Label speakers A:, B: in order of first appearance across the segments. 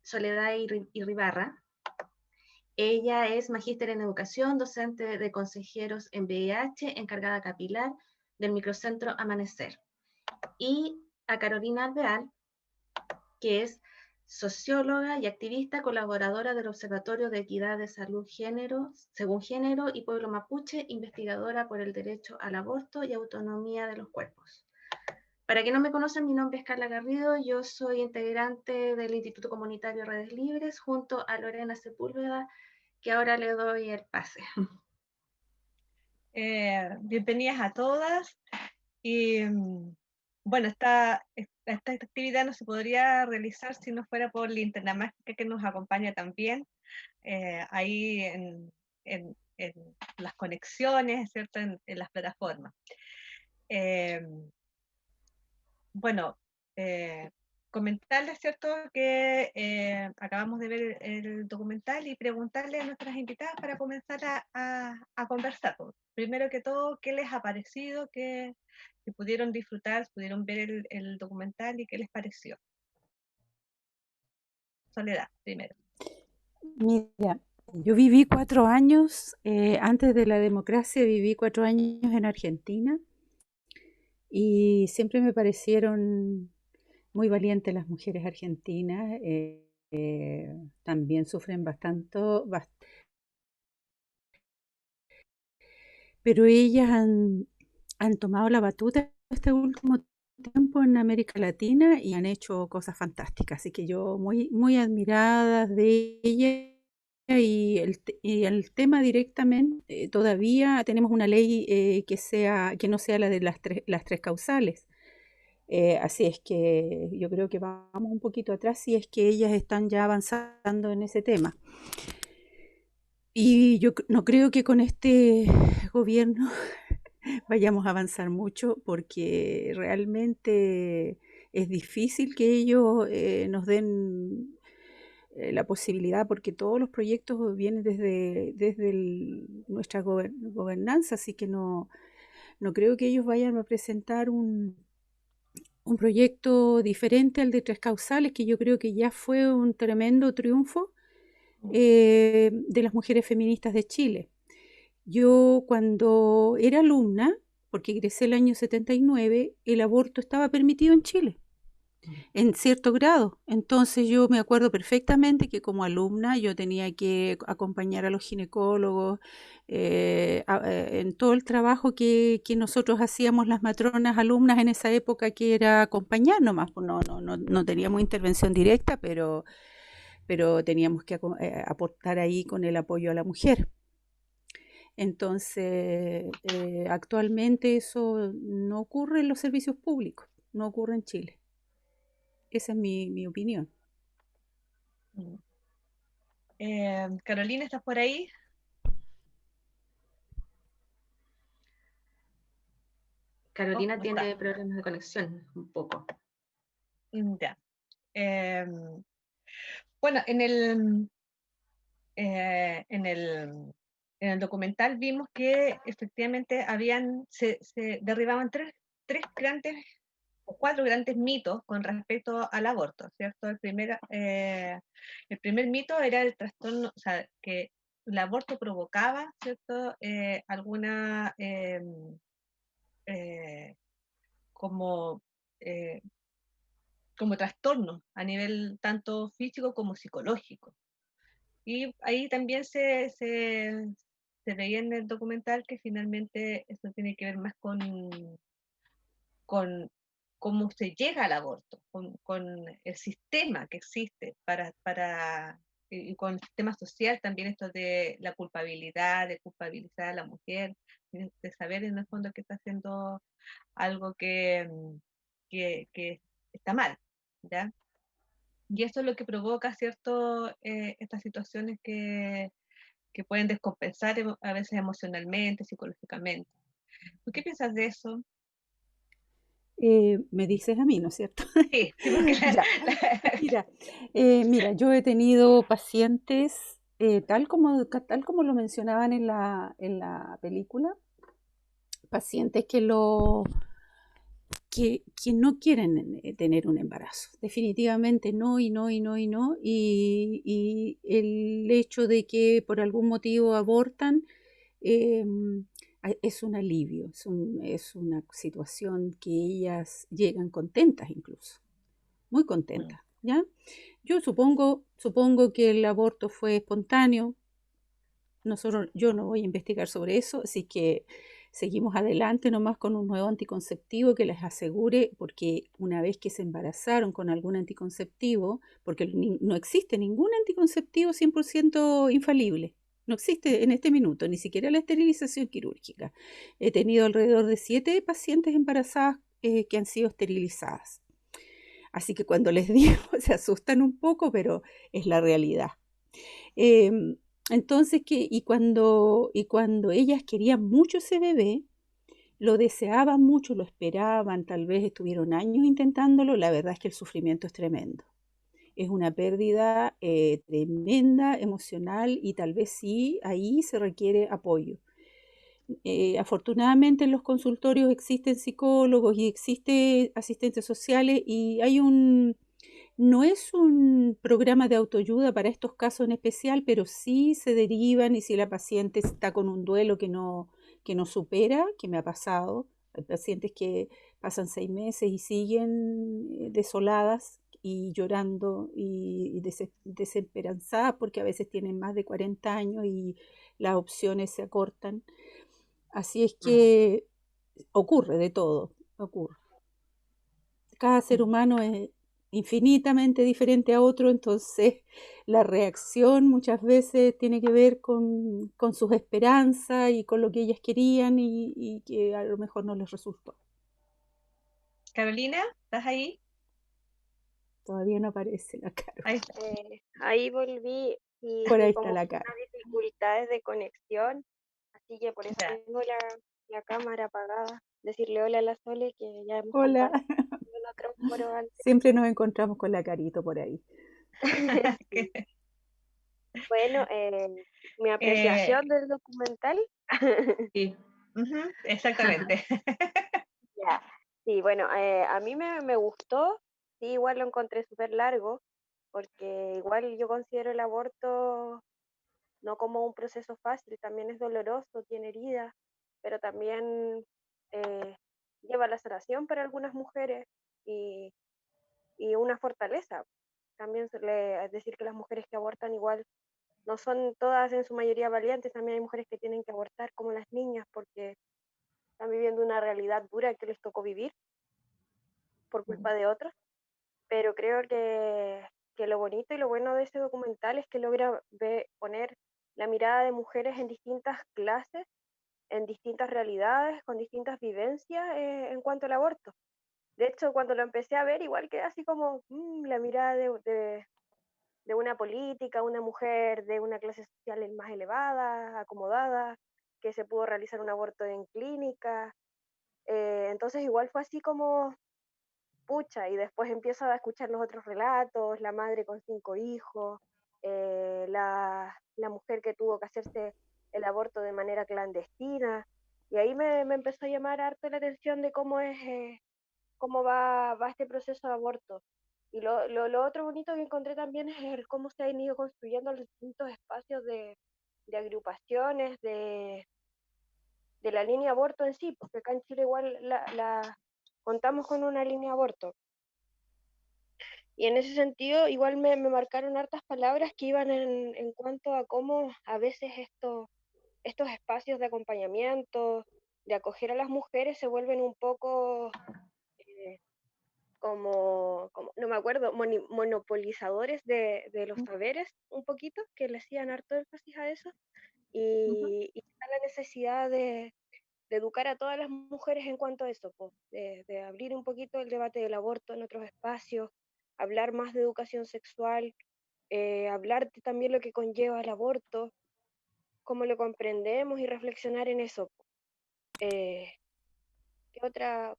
A: Soledad Irribarra. Ella es magíster en educación, docente de consejeros en VIH, encargada capilar del microcentro Amanecer. Y a Carolina Alvear, que es socióloga y activista, colaboradora del Observatorio de Equidad de Salud Género, según Género y Pueblo Mapuche, investigadora por el derecho al aborto y autonomía de los cuerpos. Para quien no me conocen, mi nombre es Carla Garrido, yo soy integrante del Instituto Comunitario Redes Libres, junto a Lorena Sepúlveda, que ahora le doy el pase.
B: Bienvenidas a todas. Y bueno, esta actividad no se podría realizar si no fuera por Linterna Mágica, que nos acompaña también ahí en las conexiones, ¿cierto? En las plataformas. Bueno, comentarles, ¿cierto?, que acabamos de ver el documental y preguntarle a nuestras invitadas para comenzar a conversar. Primero que todo, ¿qué les ha parecido? ¿Qué pudieron disfrutar, pudieron ver el documental y qué les pareció? Soledad, primero.
C: Mira, yo viví 4 años, antes de la democracia viví 4 años en Argentina y siempre me parecieron muy valientes las mujeres argentinas. También sufren pero ellas han tomado la batuta este último tiempo en América Latina y han hecho cosas fantásticas. Así que yo muy, muy admirada de ellas. Y el tema directamente, todavía tenemos una ley que no sea la de las tres causales. Así es que yo creo que vamos un poquito atrás si es que ellas están ya avanzando en ese tema. Y yo no creo que con este gobierno vayamos a avanzar mucho porque realmente es difícil que ellos nos den la posibilidad, porque todos los proyectos vienen desde nuestra gobernanza, así que no creo que ellos vayan a presentar un proyecto diferente al de Tres Causales, que yo creo que ya fue un tremendo triunfo de las mujeres feministas de Chile. Yo cuando era alumna, porque ingresé el año 79, el aborto estaba permitido en Chile, en cierto grado. Entonces yo me acuerdo perfectamente que como alumna yo tenía que acompañar a los ginecólogos en todo el trabajo que nosotros hacíamos las matronas alumnas en esa época, que era acompañar nomás. Pues no teníamos intervención directa, pero teníamos que aportar ahí con el apoyo a la mujer. Entonces, actualmente eso no ocurre en los servicios públicos, no ocurre en Chile. Esa es mi opinión.
B: Carolina, ¿estás por ahí?
A: Carolina
B: No está.
A: tiene problemas de conexión, un poco.
B: Ya. Bueno, en el documental vimos que efectivamente se derribaban tres grandes o cuatro grandes mitos con respecto al aborto, ¿cierto? El primer mito era el trastorno, o sea, que el aborto provocaba, ¿cierto? Alguna como, eh, como trastorno a nivel tanto físico como psicológico. Y ahí también se veía en el documental que finalmente esto tiene que ver más con cómo se llega al aborto, con el sistema que existe y con el sistema social también, esto de la culpabilidad, de culpabilizar a la mujer, de saber en el fondo que está haciendo algo que está mal, ¿ya? Y eso es lo que provoca, ¿cierto? Estas situaciones que pueden descompensar a veces emocionalmente, psicológicamente. ¿Tú qué piensas de eso?
C: Me dices a mí, ¿no es cierto?
B: Sí, sí, porque
C: Ya, mira, yo he tenido pacientes, tal como lo mencionaban en la película, pacientes que no quieren tener un embarazo. Definitivamente no, y no, y no, y no. Y el hecho de que por algún motivo abortan eh, es un alivio, es una situación que ellas llegan contentas incluso, muy contentas, ¿ya? Yo supongo que el aborto fue espontáneo. Yo no voy a investigar sobre eso, así que seguimos adelante nomás con un nuevo anticonceptivo que les asegure, porque una vez que se embarazaron con algún anticonceptivo, porque no existe ningún anticonceptivo 100% infalible, no existe en este minuto, ni siquiera la esterilización quirúrgica. He tenido alrededor de 7 pacientes embarazadas que han sido esterilizadas. Así que cuando les digo, se asustan un poco, pero es la realidad. Eh, entonces, cuando ellas querían mucho ese bebé, lo deseaban mucho, lo esperaban, tal vez estuvieron años intentándolo, la verdad es que el sufrimiento es tremendo. Es una pérdida tremenda, emocional, y tal vez sí, ahí se requiere apoyo. Afortunadamente en los consultorios existen psicólogos y existen asistentes sociales, y no es un programa de autoayuda para estos casos en especial, pero sí se derivan, y si la paciente está con un duelo que no supera, que me ha pasado, hay pacientes que pasan 6 meses y siguen desoladas y llorando y desesperanzadas porque a veces tienen más de 40 años y las opciones se acortan. Así es que ocurre de todo, ocurre. Cada ser humano es infinitamente diferente a otro, entonces la reacción muchas veces tiene que ver con sus esperanzas y con lo que ellas querían y que a lo mejor no les resultó.
B: Carolina, ¿estás ahí?
C: Todavía no aparece la cara.
B: Ahí está.
D: Ahí volví y
C: Por ahí está
D: como
C: la
D: que
C: cara.
D: unas dificultades de conexión, así que por eso
B: Ya.
D: tengo la cámara apagada. Decirle hola a la Sole que ya hemos
C: Hola.
D: compartido en otros foros antes.
C: Siempre nos encontramos con la carito por ahí.
D: Sí. Bueno, mi
B: Eh,
D: apreciación del documental.
B: sí. Exactamente.
D: Ya. Sí, bueno, a mí me gustó, sí, igual lo encontré súper largo, porque igual yo considero el aborto no como un proceso fácil, también es doloroso, tiene heridas, pero también eh, lleva a la sanación para algunas mujeres y, y una fortaleza. También es decir que las mujeres que abortan igual no son todas en su mayoría valientes, también hay mujeres que tienen que abortar como las niñas porque están viviendo una realidad dura que les tocó vivir por culpa de otros, pero creo que lo bonito y lo bueno de ese documental es que logra poner la mirada de mujeres en distintas clases, en distintas realidades, con distintas vivencias en cuanto al aborto. De hecho, cuando lo empecé a ver, igual que así como la mirada de una política, una mujer de una clase social más elevada, acomodada, que se pudo realizar un aborto en clínica. Entonces igual fue así como, pucha, y después empiezo a escuchar los otros relatos, la madre con 5 hijos, la mujer que tuvo que hacerse el aborto de manera clandestina, y ahí me empezó a llamar harto la atención de cómo va este proceso de aborto. Y lo otro bonito que encontré también es cómo se han ido construyendo los distintos espacios de agrupaciones, de la línea aborto en sí, porque acá en Chile igual contamos con una línea aborto. Y en ese sentido, igual me marcaron hartas palabras que iban en cuanto a cómo a veces estos espacios de acompañamiento, de acoger a las mujeres, se vuelven un poco eh, no me acuerdo, monopolizadores de los saberes, un poquito, que le hacían harto énfasis a eso. Y está la necesidad de educar a todas las mujeres en cuanto a eso, po, de abrir un poquito el debate del aborto en otros espacios, hablar más de educación sexual, hablar de también lo que conlleva el aborto, cómo lo comprendemos y reflexionar en eso. ¿Qué otra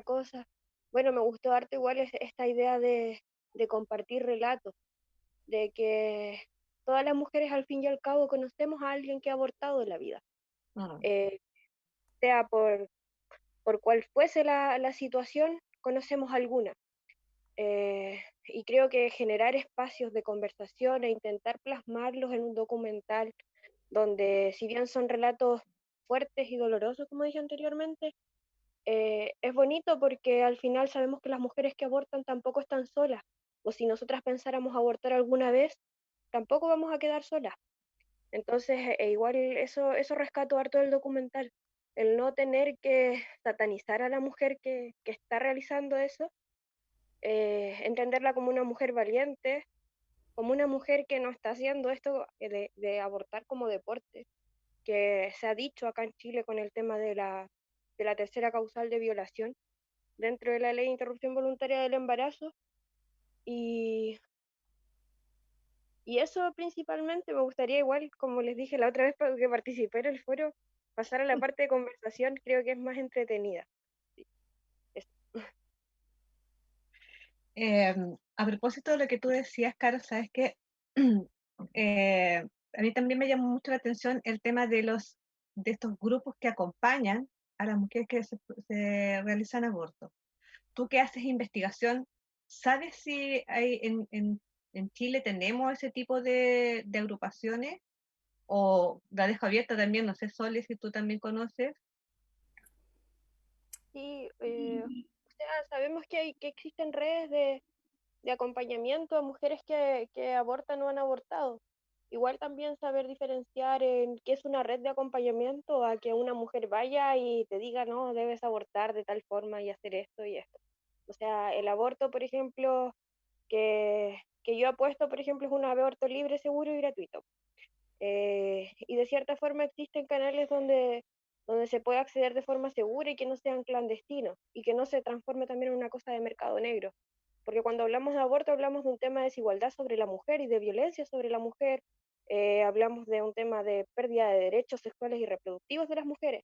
D: cosa? Bueno, me gustó harto igual esta idea de compartir relatos, de que todas las mujeres al fin y al cabo conocemos a alguien que ha abortado en la vida,
B: Mm.
D: sea por cual fuese la situación, conocemos alguna. Y creo que generar espacios de conversación e intentar plasmarlos en un documental donde, si bien son relatos fuertes y dolorosos, como dije anteriormente, es bonito porque al final sabemos que las mujeres que abortan tampoco están solas, o si nosotras pensáramos abortar alguna vez, tampoco vamos a quedar solas. Entonces, igual eso rescato harto del documental, el no tener que satanizar a la mujer que está realizando eso, entenderla como una mujer valiente, como una mujer que no está haciendo esto de abortar como deporte, que se ha dicho acá en Chile con el tema de la tercera causal de violación dentro de la ley de interrupción voluntaria del embarazo. Y, y eso principalmente me gustaría, igual como les dije la otra vez que participé en el foro, pasar a la parte de conversación, creo que es más entretenida. Sí, eso.
B: A propósito de lo que tú decías, Caro, sabes que a mí también me llamó mucho la atención el tema de estos grupos que acompañan a las mujeres que se realizan abortos. Tú que haces investigación, ¿sabes si hay en Chile tenemos ese tipo de agrupaciones? O la dejo abierta también, no sé, Sole, si tú también conoces.
D: Sí, o sea, sabemos que existen redes de acompañamiento a mujeres que abortan o han abortado. Igual también saber diferenciar en qué es una red de acompañamiento a que una mujer vaya y te diga, no, debes abortar de tal forma y hacer esto y esto. O sea, el aborto, por ejemplo, que yo apuesto, por ejemplo, es un aborto libre, seguro y gratuito. Y de cierta forma existen canales donde se puede acceder de forma segura y que no sean clandestinos y que no se transforme también en una cosa de mercado negro. Porque cuando hablamos de aborto hablamos de un tema de desigualdad sobre la mujer y de violencia sobre la mujer, hablamos de un tema de pérdida de derechos sexuales y reproductivos de las mujeres.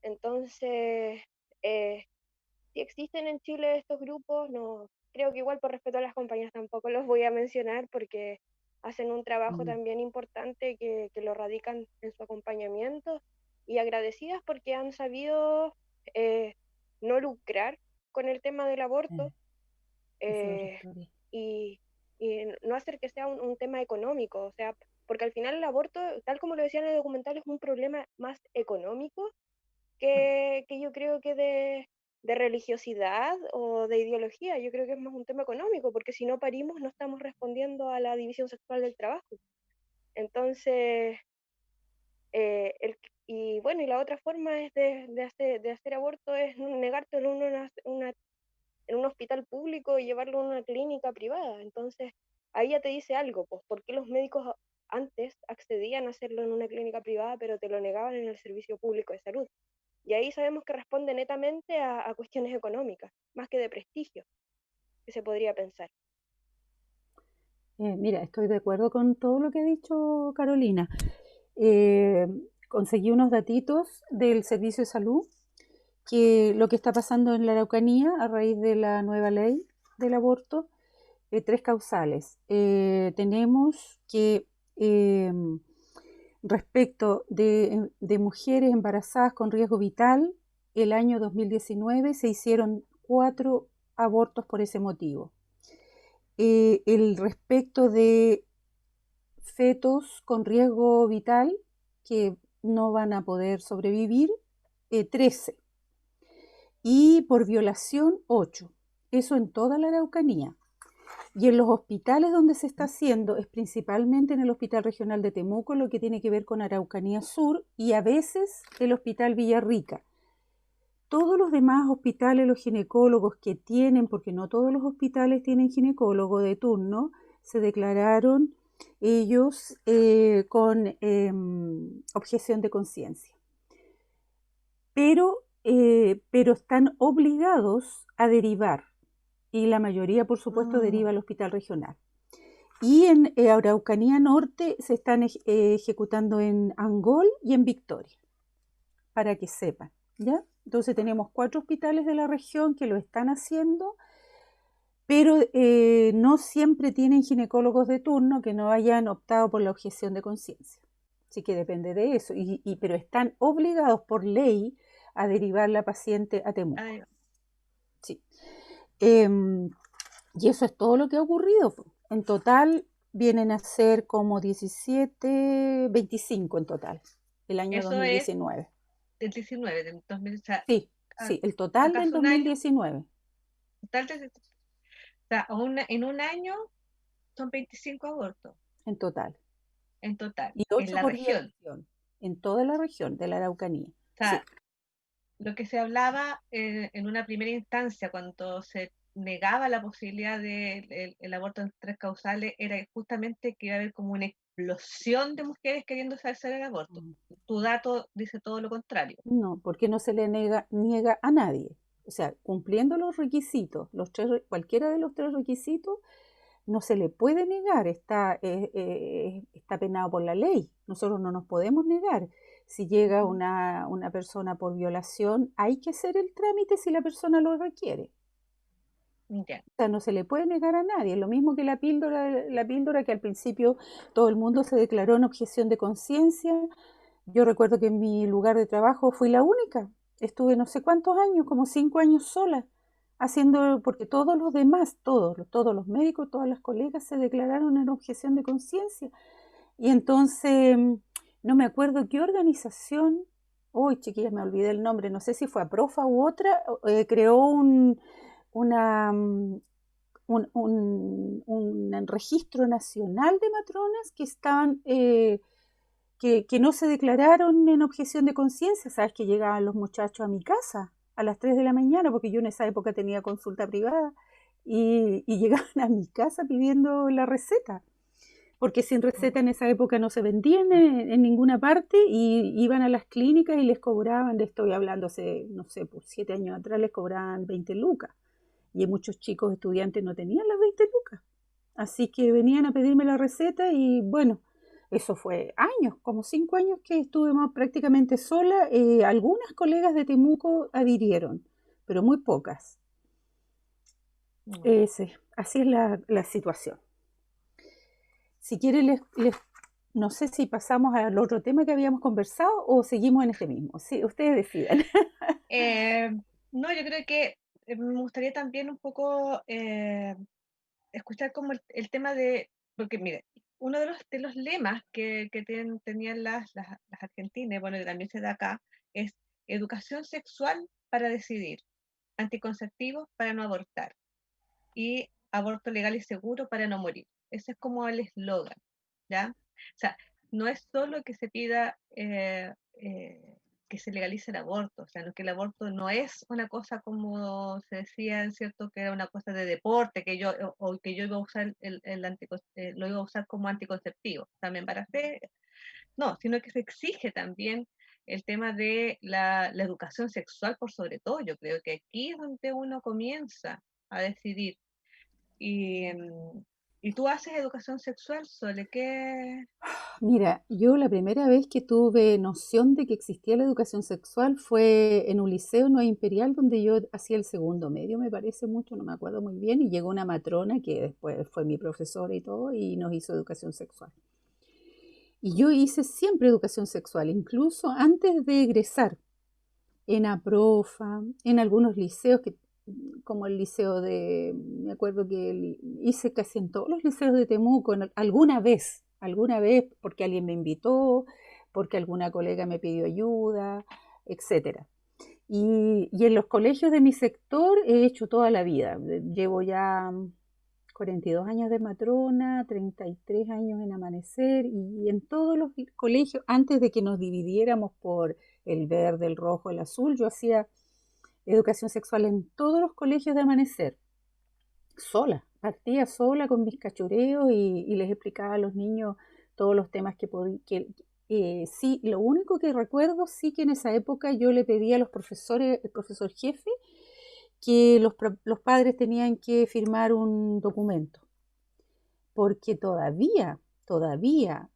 D: Entonces, si existen en Chile estos grupos, no creo que igual por respeto a las compañías tampoco los voy a mencionar porque hacen un trabajo
C: Mm.
D: también importante que lo radican en su acompañamiento y agradecidas porque han sabido eh, no lucrar con el tema del aborto,
C: Esa es otra
D: eh,
C: historia.
D: y, y no hacer que sea un tema económico, o sea, porque al final el aborto, tal como lo decía en el documental, es un problema más económico que yo creo que de religiosidad o de ideología. Yo creo que es más un tema económico, porque si no parimos no estamos respondiendo a la división sexual del trabajo. Entonces, y bueno, y la otra forma es de hacer aborto es negarte en en un hospital público y llevarlo a una clínica privada. Entonces, ahí ya te dice algo, pues, ¿por qué los médicos antes accedían a hacerlo en una clínica privada, pero te lo negaban en el servicio público de salud? Y ahí sabemos que responde netamente a cuestiones económicas, más que de prestigio, que se podría pensar.
C: Mira, estoy de acuerdo con todo lo que ha dicho Carolina. Eh, Conseguí unos datitos del Servicio de Salud, que lo que está pasando en la Araucanía a raíz de la nueva ley del aborto, tres causales. Tenemos que respecto de mujeres embarazadas con riesgo vital, el año 2019 se hicieron 4 abortos por ese motivo. El respecto de fetos con riesgo vital que no van a poder sobrevivir, 13. Y por violación, 8. Eso en toda la Araucanía. Y en los hospitales donde se está haciendo es principalmente en el Hospital Regional de Temuco, lo que tiene que ver con Araucanía Sur, y a veces el Hospital Villarrica. Todos los demás hospitales, los ginecólogos que tienen, porque no todos los hospitales tienen ginecólogo de turno, se declararon ellos con objeción de conciencia. Pero están obligados a derivar, y la mayoría, por supuesto, deriva al hospital regional. Y en Araucanía Norte se están ejecutando en Angol y en Victoria, para que sepan, ¿ya? Entonces tenemos 4 hospitales de la región que lo están haciendo, pero no siempre tienen ginecólogos de turno que no hayan optado por la objeción de conciencia. Así que depende de eso, pero están obligados por ley a derivar la paciente a Temuco.
B: Ay,
C: Sí. Y eso es todo lo que ha ocurrido. En total vienen a ser como 17, 25 en total, el año
B: eso es
C: 2019.
B: del 19, del 2000, o sea,
C: Sí,
B: a-
C: sí, el total del
B: acaso un año,
C: 2019,
B: total o sea, en un año son 25 abortos
C: en total.
B: en total,
C: Y
B: en
C: 8
B: la
C: por
B: región.
C: violación, en toda la región de la Araucanía.
B: O
C: Sí,
B: sea, lo que se hablaba en una primera instancia, cuando se negaba la posibilidad del el aborto en 3 causales, era justamente que iba a haber como una explosión de mujeres queriendo hacer el aborto. Tu dato dice todo lo contrario.
C: no, porque no se le niega a nadie. O sea, cumpliendo los requisitos, cualquiera de los 3 requisitos, no se le puede negar, está penado por la ley. Nosotros no nos podemos negar. Si llega
B: Ujú.
C: una persona por violación, hay que hacer el trámite si la persona lo requiere.
B: Ya.
C: O sea, no se le puede negar a nadie. Lo mismo que la píldora que al principio todo el mundo se declaró en objeción de conciencia. Yo recuerdo que en mi lugar de trabajo fui la única. Estuve no sé cuántos años, como 5 años sola, haciendo, porque todos los demás, todos los médicos, todas las colegas se declararon en objeción de conciencia. Y entonces, no me acuerdo qué organización, uy, chiquillas, me olvidé el nombre, no sé si fue APROFA u otra, creó una, un registro nacional de matronas que estaban, que no se declararon en objeción de conciencia. Sabes que llegaban los muchachos a mi casa a las 3 de la mañana, porque yo en esa época tenía consulta privada, y llegaban a mi casa pidiendo la receta, porque sin receta en esa época no se vendían en ninguna parte, y iban a las clínicas y les cobraban, le estoy hablando hace, no sé, por 7 años atrás, les cobraban 20 lucas, y muchos chicos estudiantes no tenían las 20 lucas. Así que venían a pedirme la receta y bueno, eso fue años, como 5 años que estuve más prácticamente sola. Algunas colegas de Temuco adhirieron, pero muy pocas. Sí, así es la situación. Si quieren, no sé si pasamos al otro tema que habíamos conversado o seguimos en este mismo. Sí, ustedes decidan.
B: Eh, no, yo creo que me gustaría también un poco escuchar como el tema de, porque mire, uno de los lemas que tenían las argentinas, bueno, que también se da acá, es educación sexual para decidir, anticonceptivos para no abortar y aborto legal y seguro para no morir. Ese es como el eslogan, ¿ya? O sea, no es solo que se pida que se legalice el aborto, o sea, no, que el aborto no es una cosa como se decía, ¿cierto? Que era una cosa de deporte, que yo, o que yo iba a usar lo iba a usar como anticonceptivo, o sea, me embaracé, no, sino que se exige también el tema de la educación sexual por sobre todo. Yo creo que aquí es donde uno comienza a decidir y, y tú haces educación sexual, Sole, ¿qué?
C: Mira, yo la primera vez que tuve noción de que existía la educación sexual fue en un liceo no imperial donde yo hacía el segundo medio, me parece mucho, no me acuerdo muy bien, y llegó una matrona que después fue mi profesora y todo, y nos hizo educación sexual. Y yo hice siempre educación sexual, incluso antes de egresar, en APROFA, en algunos liceos, como el liceo me acuerdo que hice casi en todos los liceos de Temuco, alguna vez, porque alguien me invitó, porque alguna colega me pidió ayuda, etcétera. Y en los colegios de mi sector he hecho toda la vida. Llevo ya 42 años de matrona, 33 años en Amanecer, y en todos los colegios, antes de que nos dividiéramos por el verde, el rojo, el azul, yo hacía educación sexual en todos los colegios de Amanecer, sola, partía sola con mis cachureos y les explicaba a los niños todos los temas que podía. Sí, lo único que recuerdo, sí que en esa época yo le pedí a los profesores, el profesor jefe, que los padres tenían que firmar un documento, porque todavía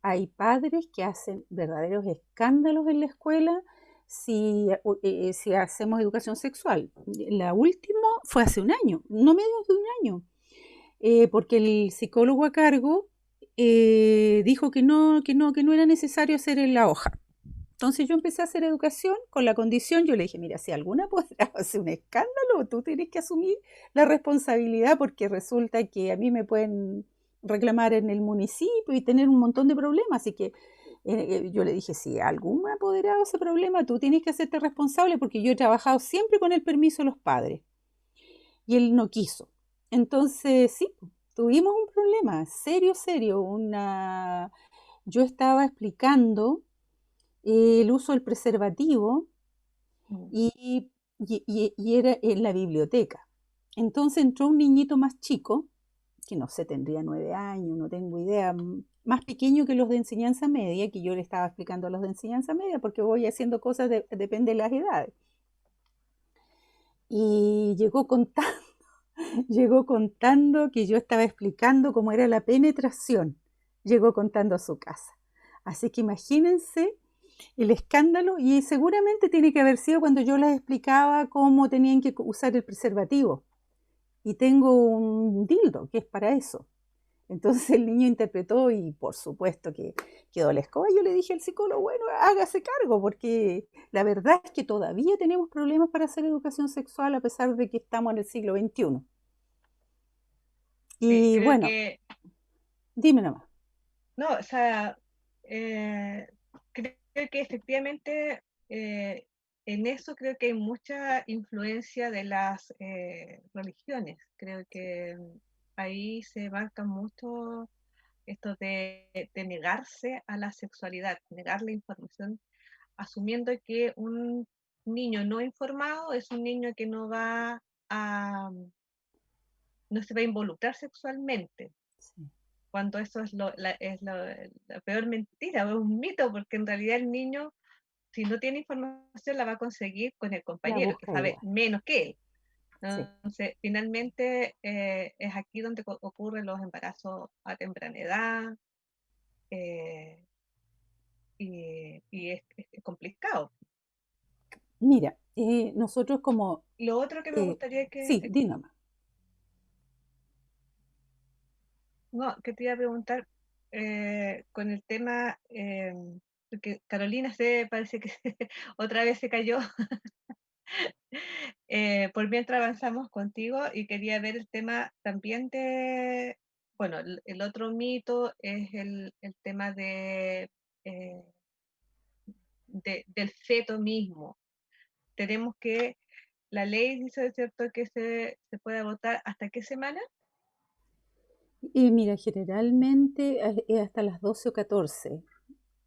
C: hay padres que hacen verdaderos escándalos en la escuela si hacemos educación sexual. La última fue hace un año, no menos de un año, porque el psicólogo a cargo dijo que no era necesario hacer en la hoja. Entonces yo empecé a hacer educación con la condición, yo le dije, mira, si alguna podrá hacer un escándalo, tú tienes que asumir la responsabilidad porque resulta que a mí me pueden reclamar en el municipio y tener un montón de problemas. Así que yo le dije, si algún apoderado ese problema, tú tienes que hacerte responsable porque yo he trabajado siempre con el permiso de los padres. Y él no quiso. Entonces, sí, tuvimos un problema, serio, serio. Yo estaba explicando el uso del preservativo
B: Mm.
C: y era en la biblioteca. Entonces entró un niñito más chico, que no sé, tendría 9 años, no tengo idea, más pequeño que los de enseñanza media, que yo le estaba explicando a los de enseñanza media, porque voy haciendo cosas, depende de las edades. Y llegó contando que yo estaba explicando cómo era la penetración. Llegó contando a su casa. Así que imagínense el escándalo, y seguramente tiene que haber sido cuando yo les explicaba cómo tenían que usar el preservativo. Y tengo un dildo que es para eso. Entonces el niño interpretó y por supuesto que quedó la escoba. Yo le dije al psicólogo, bueno, hágase cargo, porque la verdad es que todavía tenemos problemas para hacer educación sexual a pesar de que estamos en el siglo XXI.
B: Sí,
C: Y
B: creo
C: bueno,
B: que,
C: dime nomás.
B: no, o sea, creo que efectivamente en eso creo que hay mucha influencia de las religiones. Creo que ahí se marca mucho esto de negarse a la sexualidad, negar la información, asumiendo que un niño no informado es un niño que a, no se va a involucrar sexualmente,
C: Sí,
B: cuando eso es, la peor mentira, es un mito, porque en realidad el niño, si no tiene información, la va a conseguir con el
C: la
B: compañero, que
C: busca
B: sabe
C: igual.
B: menos que él.
C: Sí.
B: Entonces, finalmente es aquí donde ocurren los embarazos a temprana edad, eh, y es complicado.
C: Mira, nosotros como...
B: Lo otro que me gustaría
C: sí, di nomás.
B: no, que te iba a preguntar con el tema, porque Carolina se parece que otra vez se cayó, por mientras avanzamos contigo y quería ver el tema también bueno, el otro mito es el tema eh, del feto mismo. Tenemos que, la ley dice, ¿cierto?, que se puede abortar hasta qué semana.
C: Y mira, generalmente es hasta las 12 o 14.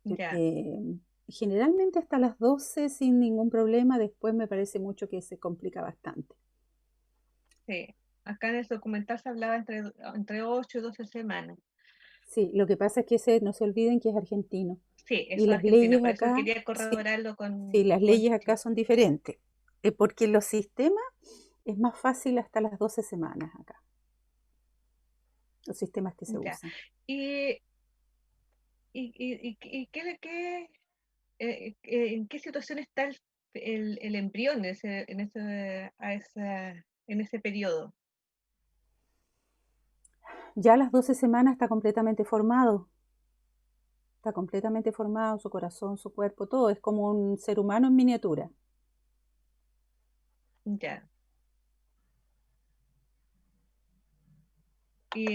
B: Ya,
C: Eh, Generalmente hasta las 12 sin ningún problema, después me parece mucho que se complica bastante.
B: sí. Acá en el documental se hablaba entre 8 y 12 semanas.
C: Sí, lo que pasa es que no se olviden que es argentino.
B: Sí,
C: Y
B: eso es
C: las
B: Argentina,
C: leyes
B: por eso
C: acá,
B: quería
C: sí,
B: corroborarlo
C: sí, las
B: con
C: leyes acá
B: Chile.
C: son diferentes. Porque los sistemas es más fácil hasta las 12 semanas acá, los sistemas que se
B: Ya.
C: usan.
B: ¿Y, en qué situación está el embrión en ese periodo?
C: Ya a las 12 semanas está completamente formado, su corazón, su cuerpo, todo, es como un ser humano en miniatura.
B: Ya. Y,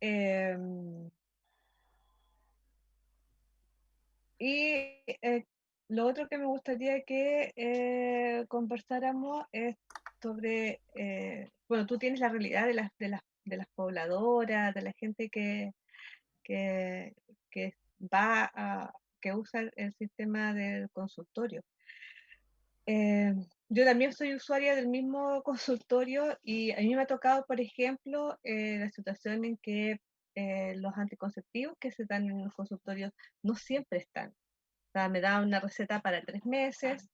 B: em, y lo otro que me gustaría que conversáramos es sobre, bueno, tú tienes la realidad de las pobladoras, de la gente que, que va a, que usa el sistema del consultorio. Eh, yo también soy usuaria del mismo consultorio y a mí me ha tocado, por ejemplo, la situación en que los anticonceptivos que se dan en los consultorios no siempre están. O sea, me daban una receta para 3 meses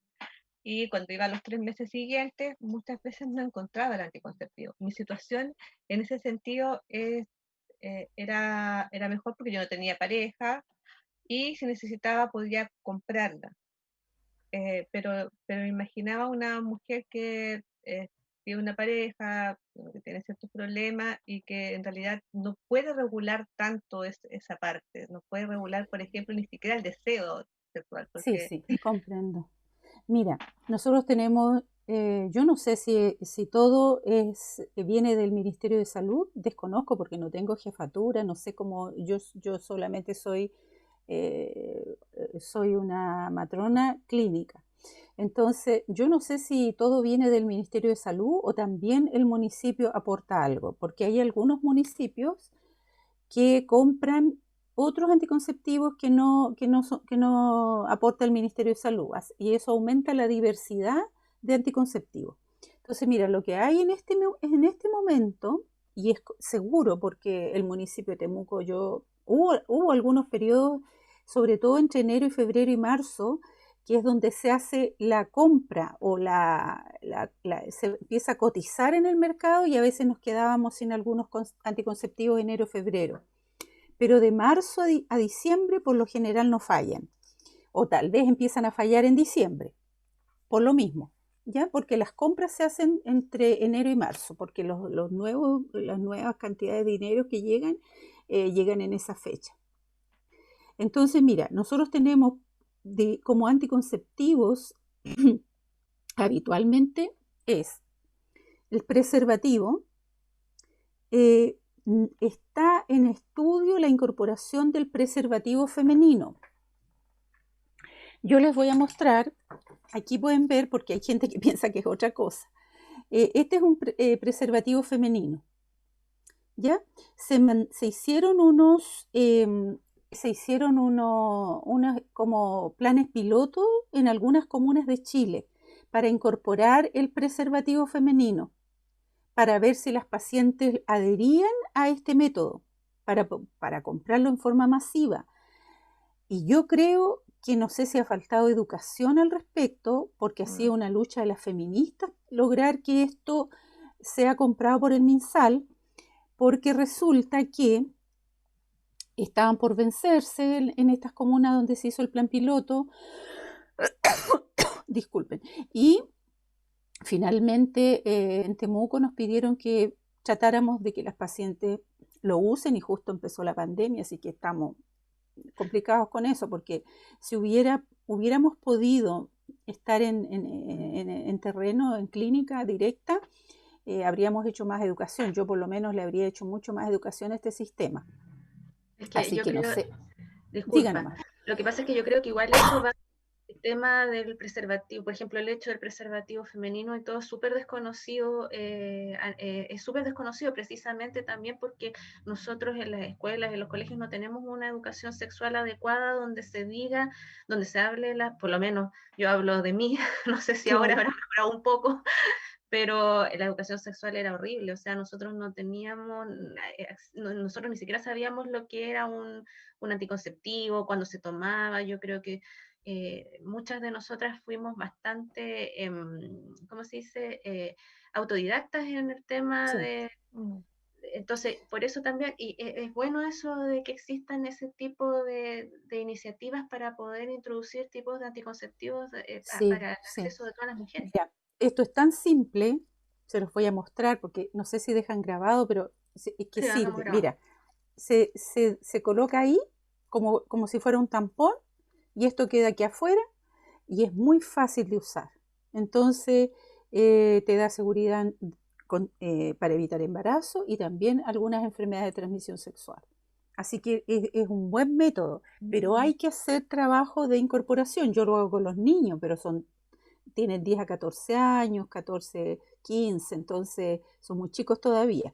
B: y cuando iba a los 3 meses siguientes, muchas veces no encontraba el anticonceptivo. Mi situación en ese sentido era mejor porque yo no tenía pareja y si necesitaba podía comprarla. Pero me imaginaba una mujer que tiene una pareja que tiene ciertos problemas y que en realidad no puede regular tanto esa parte, no puede regular, por ejemplo, ni siquiera el deseo sexual,
C: Sí,
B: porque
C: sí, comprendo. Mira, nosotros tenemos, yo no sé si todo viene del Ministerio de Salud, desconozco porque no tengo jefatura, no sé cómo, yo solamente soy una matrona clínica. Entonces, yo no sé si todo viene del Ministerio de Salud o también el municipio aporta algo, porque hay algunos municipios que compran otros anticonceptivos que no aporta el Ministerio de Salud, y eso aumenta la diversidad de anticonceptivos. Entonces, mira, lo que hay en este momento, y es seguro porque el municipio de Temuco, hubo algunos periodos, sobre todo entre enero y febrero y marzo, que es donde se hace la compra o se empieza a cotizar en el mercado, y a veces nos quedábamos sin algunos anticonceptivos enero, febrero. Pero de marzo a diciembre por lo general no fallan, o tal vez empiezan a fallar en diciembre, por lo mismo, ¿ya? Porque las compras se hacen entre enero y marzo, porque las nuevas cantidades de dinero que llegan en esa fecha. Entonces, mira, nosotros tenemos como anticonceptivos habitualmente es el preservativo. Está en estudio la incorporación del preservativo femenino. Yo les voy a mostrar, aquí pueden ver, porque hay gente que piensa que es otra cosa. Este es un preservativo femenino, ¿ya? Se hicieron unos como planes pilotos en algunas comunas de Chile para incorporar el preservativo femenino, para ver si las pacientes adherían a este método, para comprarlo en forma masiva. Y yo creo que no sé si ha faltado educación al respecto, porque ha sido una lucha de las feministas lograr que esto sea comprado por el MinSal, porque resulta que estaban por vencerse en estas comunas donde se hizo el plan piloto, disculpen, y finalmente en Temuco nos pidieron que tratáramos de que las pacientes lo usen, y justo empezó la pandemia, así que estamos complicados con eso, porque si hubiéramos podido estar en terreno, en clínica directa, habríamos hecho más educación. Yo por lo menos le habría hecho mucho más educación a este sistema.
A: Es que
C: Así
A: yo
C: que no
A: creo,
C: sé, diga
A: disculpa,
C: nomás.
A: lo que pasa es que yo creo que igual eso va el tema del preservativo, por ejemplo, el hecho del preservativo femenino y todo es súper desconocido, es súper desconocido precisamente también porque nosotros en las escuelas, en los colegios no tenemos una educación sexual adecuada donde se diga, donde se hable, por lo menos yo hablo de mí, no sé si ahora
C: Claro.
A: habrá mejorado un poco, pero la educación sexual era horrible, o sea, nosotros no teníamos, nosotros ni siquiera sabíamos lo que era un anticonceptivo, cuando se tomaba. Yo creo que muchas de nosotras fuimos bastante, ¿cómo se dice?, autodidactas en el tema
C: Sí.
A: de... Entonces, por eso también, y es bueno eso de que existan ese tipo de iniciativas para poder introducir tipos de anticonceptivos
C: Sí,
A: para el
C: sí.
A: acceso de todas las mujeres.
C: Mira, esto es tan simple, se los voy a mostrar porque no sé si dejan grabado, pero es que
A: Sí, hagamos
C: sirve.
A: grabado.
C: Mira, se coloca ahí como si fuera un tampón, y esto queda aquí afuera, y es muy fácil de usar. Entonces, te da seguridad para evitar embarazo y también algunas enfermedades de transmisión sexual. Así que es un buen método, pero hay que hacer trabajo de incorporación. Yo lo hago con los niños, pero tienen 10 a 14 años, 14, 15, entonces son muy chicos todavía.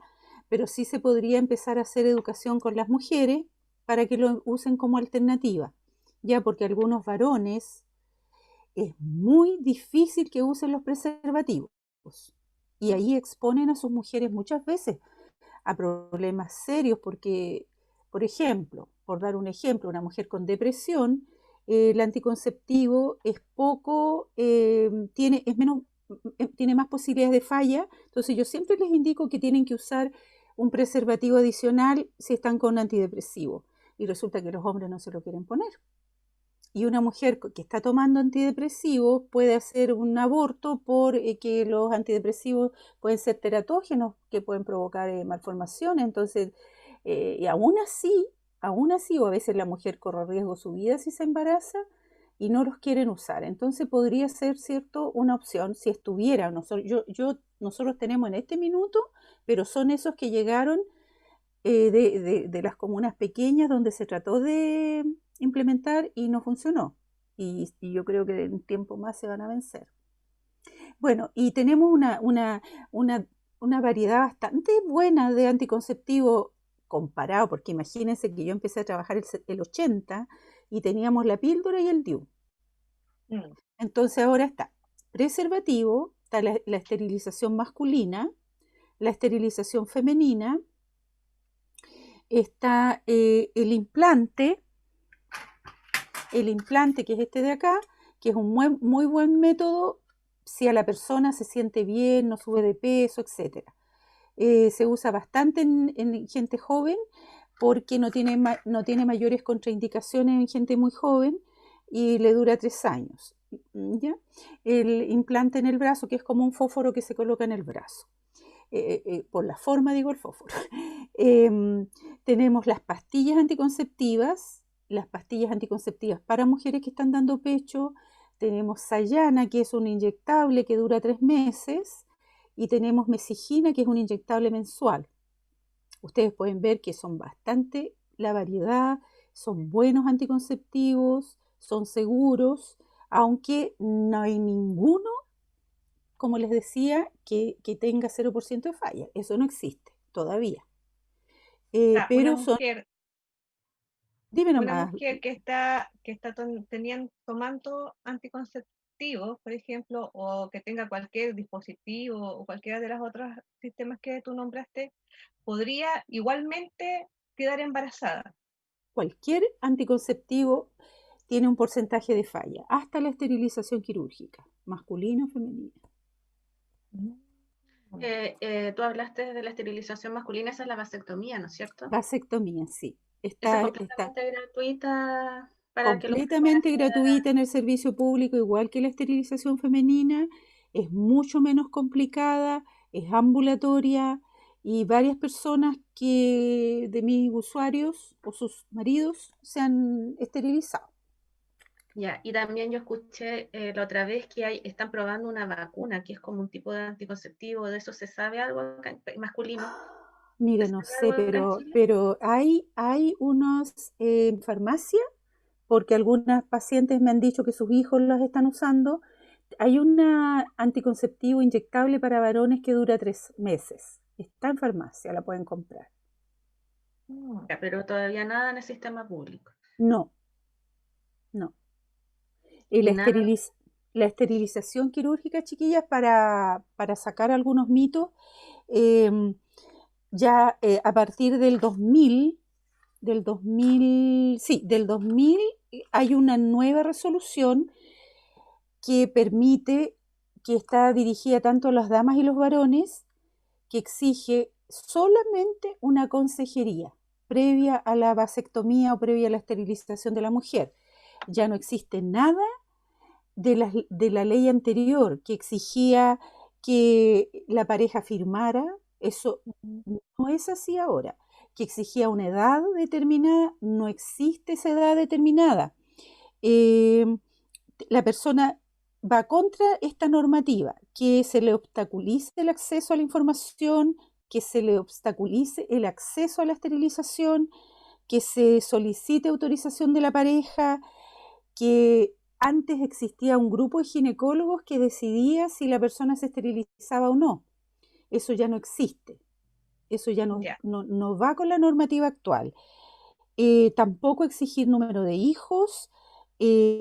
C: Pero sí se podría empezar a hacer educación con las mujeres para que lo usen como alternativa, ya, porque algunos varones es muy difícil que usen los preservativos, y ahí exponen a sus mujeres muchas veces a problemas serios, porque, por ejemplo, por dar un ejemplo, una mujer con depresión, el anticonceptivo tiene más posibilidades de falla. Entonces yo siempre les indico que tienen que usar un preservativo adicional si están con antidepresivo, y resulta que los hombres no se lo quieren poner. y una mujer que está tomando antidepresivos puede hacer un aborto por que los antidepresivos pueden ser teratógenos, que pueden provocar malformaciones. Entonces, y aún así, o a veces la mujer corre riesgo su vida si se embaraza y no los quieren usar. Entonces podría ser, ¿cierto?, una opción si estuviera. Nosotros tenemos en este minuto, pero son esos que llegaron de las comunas pequeñas donde se trató de implementar y no funcionó. Y yo creo que en un tiempo más se van a vencer. Bueno, y tenemos una variedad bastante buena de anticonceptivos comparado, porque imagínense que yo empecé a trabajar el 80 y teníamos la píldora y el DIU. Entonces ahora está preservativo, está la esterilización masculina, la esterilización femenina, está el implante que es este de acá, que es un muy buen método si a la persona se siente bien, no sube de peso, etc. Se usa bastante en gente joven porque no tiene mayores contraindicaciones en gente muy joven y le dura 3 años. ¿Ya? El implante en el brazo, que es como un fósforo que se coloca en el brazo. Por la forma digo el fósforo. Tenemos las pastillas anticonceptivas para mujeres que están dando pecho. Tenemos Sayana, que es un inyectable que dura 3 meses, y tenemos Mesigina, que es un inyectable mensual. Ustedes pueden ver que son bastante la variedad, son buenos anticonceptivos, son seguros, aunque no hay ninguno, como les decía, que tenga 0% de falla. Eso no existe todavía. Pero
B: una mujer,
C: dime
B: una
C: nomás.
B: mujer que está tomando anticonceptivos, por ejemplo, o que tenga cualquier dispositivo o cualquiera de los otros sistemas que tú nombraste, podría igualmente quedar embarazada.
C: Cualquier anticonceptivo tiene un porcentaje de falla, hasta la esterilización quirúrgica, masculina o femenina.
A: Tú hablaste de la esterilización masculina, esa es la vasectomía, ¿no es cierto?
C: Vasectomía, sí.
A: Esa es
C: Está
A: completamente gratuita para que
C: completamente gratuita en el servicio público, igual que la esterilización femenina. Es mucho menos complicada, es ambulatoria, y varias personas de mis usuarios o sus maridos se han esterilizado.
A: Ya, y también yo escuché la otra vez que están probando una vacuna que es como un tipo de anticonceptivo. ¿De eso se sabe algo acá masculino?
C: Mire,
A: ¿Se
C: no
A: sabe
C: sé,
A: algo acá en Chile?
C: pero hay unos en farmacia, porque algunas pacientes me han dicho que sus hijos los están usando. Hay un anticonceptivo inyectable para varones que dura 3 meses. Está en farmacia, la pueden comprar.
A: Ya, pero todavía nada en el sistema público.
C: No. Y
A: Y nada,
C: la esterilización quirúrgica, chiquillas, para sacar algunos mitos, eh, ya a partir del 2000, hay una nueva resolución que permite, que está dirigida tanto a las damas y los varones, que exige solamente una consejería previa a la vasectomía o previa a la esterilización de la mujer. Ya no existe nada de la ley anterior que exigía que la pareja firmara. Eso no es así ahora. Que exigía una edad determinada, no existe esa edad determinada. La persona va contra esta normativa, que se le obstaculice el acceso a la información, que se le obstaculice el acceso a la esterilización, que se solicite autorización de la pareja, que antes existía un grupo de ginecólogos que decidía si la persona se esterilizaba o no. Eso ya no existe. Eso ya no va con la normativa actual. Tampoco exigir número de hijos,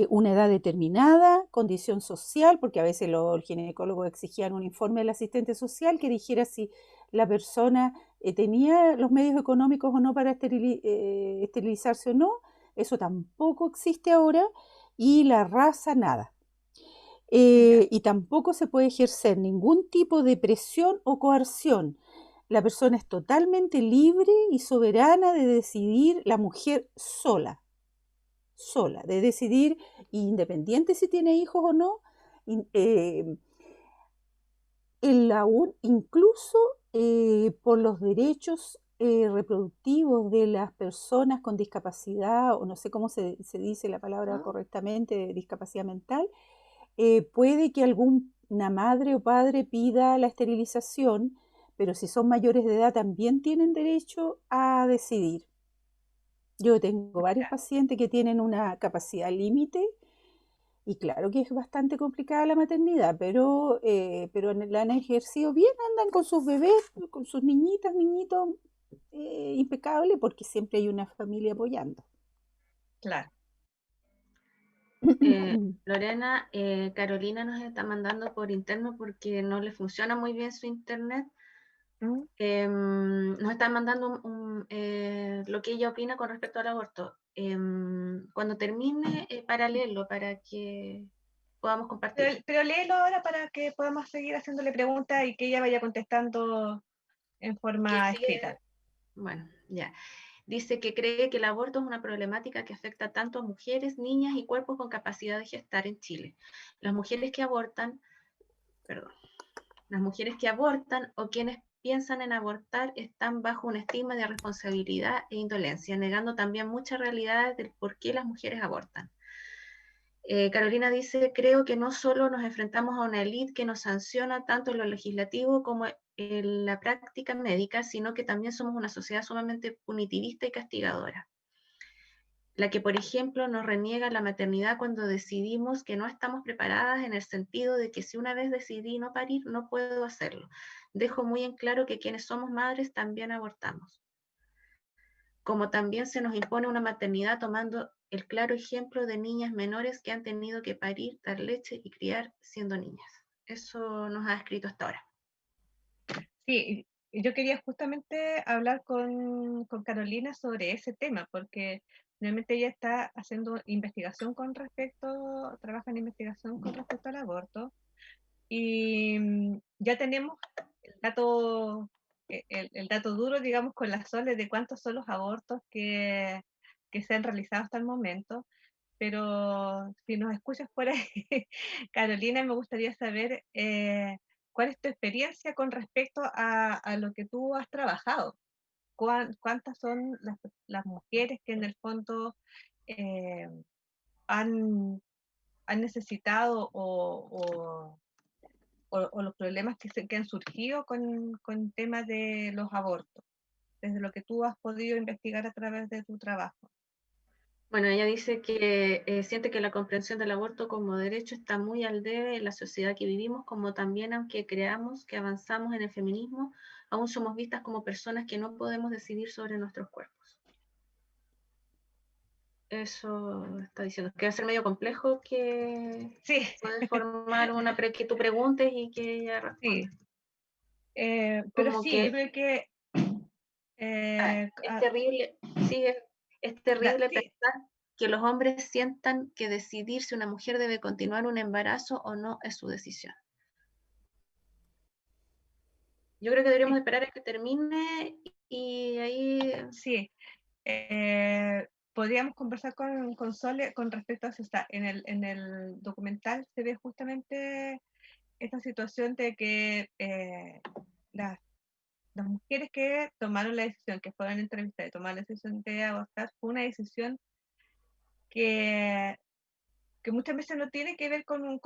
C: una edad determinada, condición social, porque a veces los ginecólogos exigían un informe del asistente social que dijera si la persona tenía los medios económicos o no para esterilizarse o no. Eso tampoco existe ahora. Y la raza, nada. Y tampoco se puede ejercer ningún tipo de presión o coerción. La persona es totalmente libre y soberana de decidir, la mujer sola, sola, de decidir, independiente si tiene hijos o no, aún incluso por los derechos reproductivos de las personas con discapacidad, o no sé cómo se dice la palabra correctamente, discapacidad mental, puede que alguna madre o padre pida la esterilización, pero si son mayores de edad también tienen derecho a decidir. Yo tengo varios pacientes que tienen una capacidad límite y claro que es bastante complicada la maternidad, pero la han ejercido bien, andan con sus bebés, con sus niñitas, niñitos, impecable, porque siempre hay una familia apoyando.
B: Claro.
A: Lorena, Carolina nos está mandando por interno porque no le funciona muy bien su internet. Nos está mandando lo que ella opina con respecto al aborto. Cuando termine, paralelo para que podamos compartir.
B: Pero léelo ahora para que podamos seguir haciéndole preguntas y que ella vaya contestando en forma escrita.
A: Bueno, ya. Dice que cree que el aborto es una problemática que afecta tanto a mujeres, niñas y cuerpos con capacidad de gestar en Chile. Las mujeres que abortan o quienes piensan en abortar están bajo un estigma de responsabilidad e indolencia, negando también muchas realidades del por qué las mujeres abortan. Carolina dice, creo que no solo nos enfrentamos a una élite que nos sanciona tanto en lo legislativo como en la práctica médica, sino que también somos una sociedad sumamente punitivista y castigadora. La que, por ejemplo, nos reniega la maternidad cuando decidimos que no estamos preparadas, en el sentido de que si una vez decidí no parir, no puedo hacerlo. Dejo muy en claro que quienes somos madres también abortamos. Como también se nos impone una maternidad tomando el claro ejemplo de niñas menores que han tenido que parir, dar leche y criar siendo niñas. Eso nos ha escrito hasta ahora.
B: Sí, yo quería justamente hablar con Carolina sobre ese tema, porque realmente ella está haciendo investigación trabaja en investigación con respecto al aborto, y ya tenemos el dato duro, digamos, con la Sole de cuántos son los abortos que se han realizado hasta el momento. Pero si nos escuchas por ahí, Carolina, me gustaría saber cuál es tu experiencia con respecto a lo que tú has trabajado. ¿Cuántas son las mujeres que en el fondo eh, han, han necesitado o los problemas que han surgido con temas de los abortos, desde lo que tú has podido investigar a través de tu trabajo?
A: Bueno, ella dice que siente que la comprensión del aborto como derecho está muy al debe en la sociedad que vivimos, como también aunque creamos que avanzamos en el feminismo, aún somos vistas como personas que no podemos decidir sobre nuestros cuerpos. Eso está diciendo. Que va a ser medio complejo que
B: Sí.
A: puedes formar que tú preguntes y que ella responda.
B: Sí. Pero
A: Como
B: sí,
A: que
B: yo creo que
A: es terrible, sí, es terrible
B: sí,
A: pensar que los hombres sientan que decidir si una mujer debe continuar un embarazo o no es su decisión. Yo creo que deberíamos esperar a que termine y ahí...
B: sí. Podríamos conversar con Sole con respecto a eso. Está en el documental se ve justamente esta situación de que las mujeres que tomaron la decisión, que fueron entrevistadas y tomaron la decisión de abortar, fue una decisión que, que muchas veces no tiene que ver con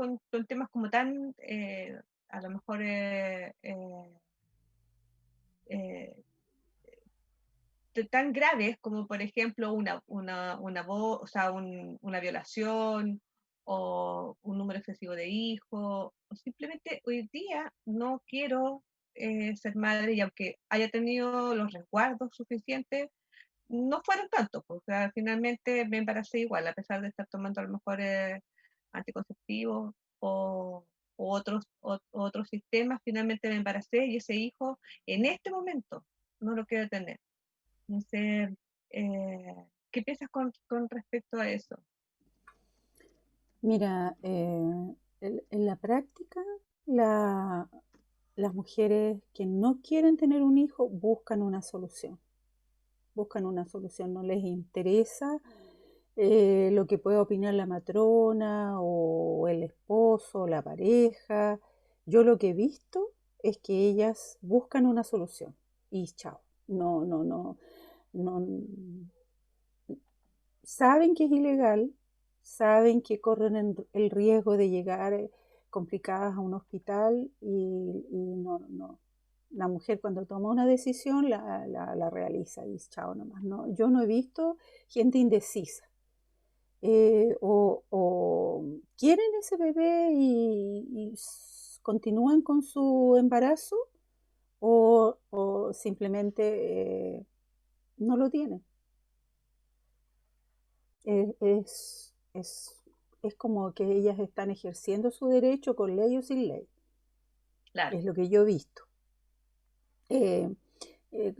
B: temas como tan, a lo mejor, eh, tan graves como, por ejemplo, o sea, una violación o un número excesivo de hijos, o simplemente hoy día no quiero ser madre, y aunque haya tenido los resguardos suficientes, no fueron tantos, o sea, finalmente me embaracé igual, a pesar de estar tomando a lo mejor anticonceptivos otros sistemas, finalmente me embaracé y ese hijo en este momento no lo quiero tener. No sé, ¿qué piensas con respecto a eso?
C: Mira, en la práctica, las mujeres que no quieren tener un hijo buscan una solución, no les interesa lo que pueda opinar la matrona o el esposo o la pareja. Yo lo que he visto es que ellas buscan una solución y chao. No, no, no, no. Saben que es ilegal, saben que corren el riesgo de llegar complicadas a un hospital y no, no. La mujer cuando toma una decisión la realiza y chao nomás. No, yo no he visto gente indecisa. O quieren ese bebé y continúan con su embarazo o simplemente no lo tienen. Es, es, es como que ellas están ejerciendo su derecho con ley o sin ley.
B: Claro.
C: Es lo que yo he visto.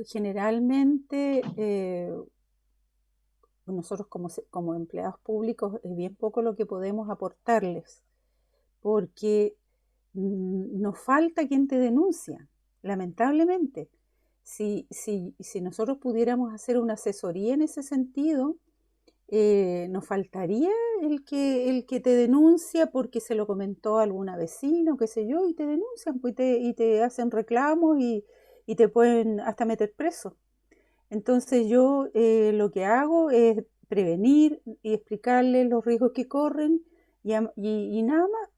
C: Generalmente nosotros como empleados públicos es bien poco lo que podemos aportarles, porque nos falta quien te denuncia, lamentablemente. Si nosotros pudiéramos hacer una asesoría en ese sentido, nos faltaría el que te denuncia porque se lo comentó a alguna vecina o qué sé yo, y te denuncian pues, y te hacen reclamos y te pueden hasta meter preso. Entonces yo lo que hago es prevenir y explicarles los riesgos que corren y nada más,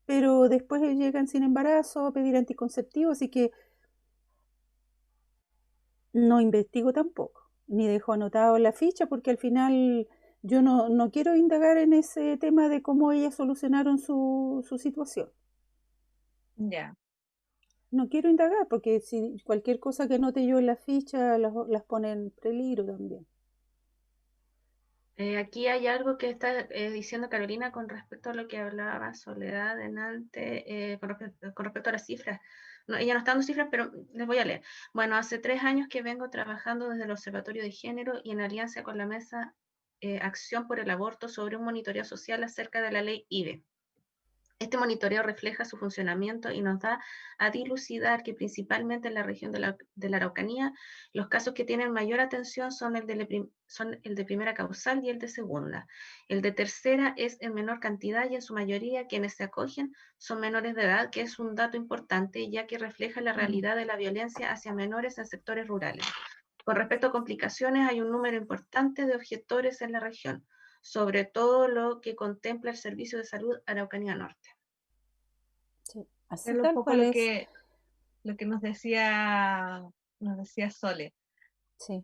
C: pero después llegan sin embarazo a pedir anticonceptivos, así que no investigo tampoco, ni dejo anotado en la ficha porque al final yo no quiero indagar en ese tema de cómo ellas solucionaron su situación.
B: Ya.
C: No quiero indagar porque si cualquier cosa que anote yo en la ficha las pone en peligro también.
A: Aquí hay algo que está diciendo Carolina con respecto a lo que hablaba Soledad delante, con respecto a las cifras. No, ella no está dando cifras, pero les voy a leer. Bueno, hace 3 años que vengo trabajando desde el Observatorio de Género y en alianza con la Mesa Acción por el Aborto sobre un monitoreo social acerca de la ley IVE. Este monitoreo refleja su funcionamiento y nos da a dilucidar que principalmente en la región de la Araucanía, los casos que tienen mayor atención son el de primera causal y el de segunda. El de tercera es en menor cantidad y en su mayoría quienes se acogen son menores de edad, que es un dato importante ya que refleja la realidad de la violencia hacia menores en sectores rurales. Con respecto a complicaciones, hay un número importante de objetores en la región, sobre todo lo que contempla el Servicio de Salud Araucanía Norte.
C: Sí, así
B: Es un
C: tal
B: poco
C: cual es.
B: lo que nos decía Sole.
C: Sí.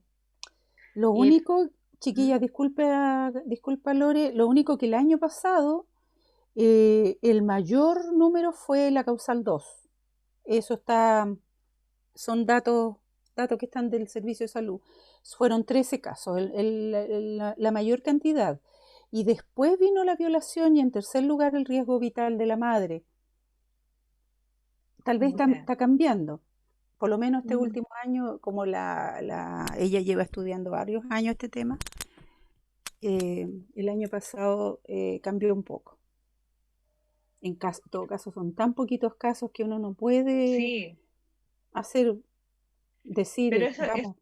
C: Lo
A: Y
C: único, chiquilla, disculpa Lore, lo único que el año pasado el mayor número fue la causal 2. Eso son datos que están del Servicio de Salud. Fueron 13 casos, la mayor cantidad. Y después vino la violación y en tercer lugar el riesgo vital de la madre. Tal vez
B: Ya.
C: está cambiando. Por lo menos este último año, como ella lleva estudiando varios años este tema, el año pasado cambió un poco. En todo caso, son tan poquitos casos que uno no puede
B: Sí, pero
C: decir,
B: eso
C: vamos.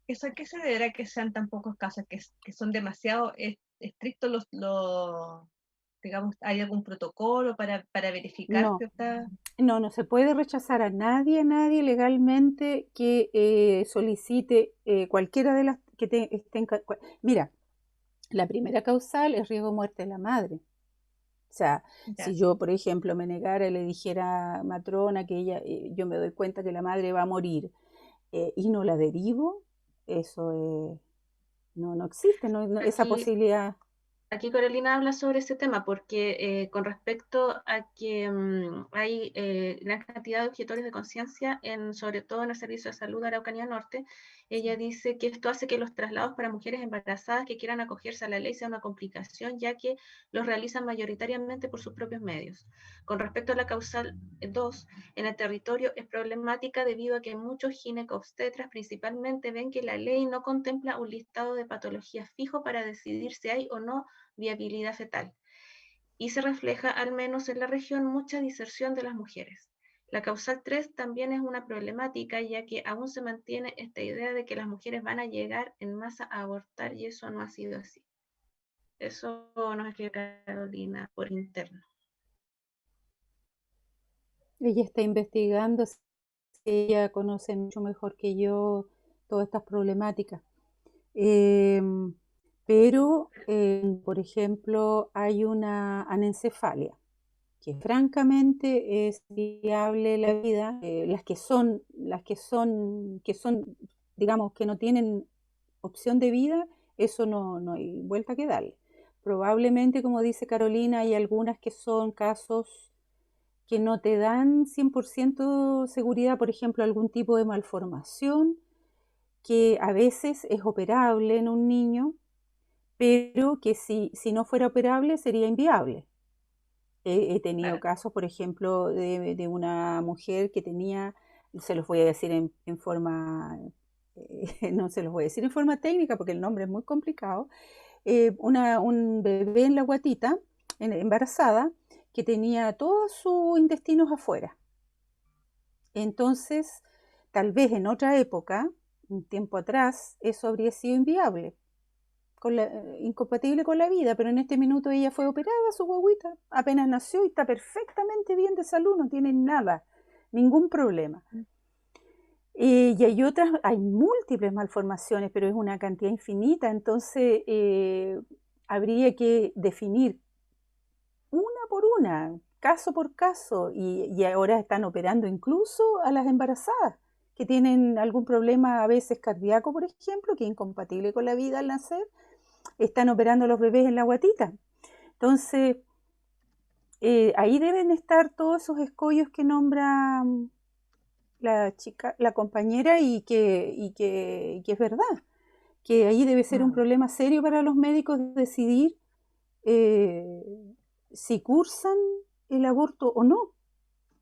B: ¿eso a qué se deberá que sean tan pocos casos, que son demasiado estrictos digamos, hay algún protocolo para verificar
C: No,
B: cierta...
C: no se puede rechazar a nadie legalmente que solicite cualquiera de las que estén. Mira, la primera causal es riesgo de muerte de la madre. O sea,
B: Ya.
C: si yo, por ejemplo, me negara y le dijera matrona que yo me doy cuenta que la madre va a morir y no la derivo, eso no existe, esa
A: aquí
C: posibilidad.
A: Aquí Carolina habla sobre ese tema porque con respecto a que hay gran cantidad de objetores de conciencia, sobre todo en el Servicio de Salud de Araucanía Norte, ella dice que esto hace que los traslados para mujeres embarazadas que quieran acogerse a la ley sea una complicación, ya que los realizan mayoritariamente por sus propios medios. Con respecto a la causal 2, en el territorio es problemática debido a que muchos ginecobstetras principalmente ven que la ley no contempla un listado de patologías fijo para decidir si hay o no viabilidad fetal, y se refleja, al menos en la región, mucha diserción de las mujeres. La causal 3 también es una problemática, ya que aún se mantiene esta idea de que las mujeres van a llegar en masa a abortar y eso no ha sido así. Eso nos escribe Carolina por interno.
C: Ella está investigando, ella conoce mucho mejor que yo todas estas problemáticas. Pero, por ejemplo, hay una anencefalia, que francamente es viable la vida, que son, digamos, que no tienen opción de vida, eso no hay vuelta que darle. Probablemente, como dice Carolina, hay algunas que son casos que no te dan 100% seguridad, por ejemplo, algún tipo de malformación que a veces es operable en un niño, pero que si no fuera operable sería inviable. He tenido
B: Claro.
C: casos, por ejemplo, de una mujer que tenía, se los voy a decir en forma, no se los voy a decir en forma técnica porque el nombre es muy complicado, un bebé en la guatita, embarazada, que tenía todos sus intestinos afuera. Entonces, tal vez en otra época, un tiempo atrás, eso habría sido inviable, incompatible con la vida, pero en este minuto ella fue operada, su guaguita, apenas nació y está perfectamente bien de salud, no tiene nada, ningún problema. Y hay múltiples malformaciones, pero es una cantidad infinita, entonces habría que definir una por una, caso por caso, y ahora están operando incluso a las embarazadas que tienen algún problema a veces cardíaco, por ejemplo, que es incompatible con la vida al nacer, están operando a los bebés en la guatita. Entonces, ahí deben estar todos esos escollos que nombra la chica, la compañera, y que es verdad, que ahí debe ser un problema serio para los médicos decidir eh, si cursan el aborto o no.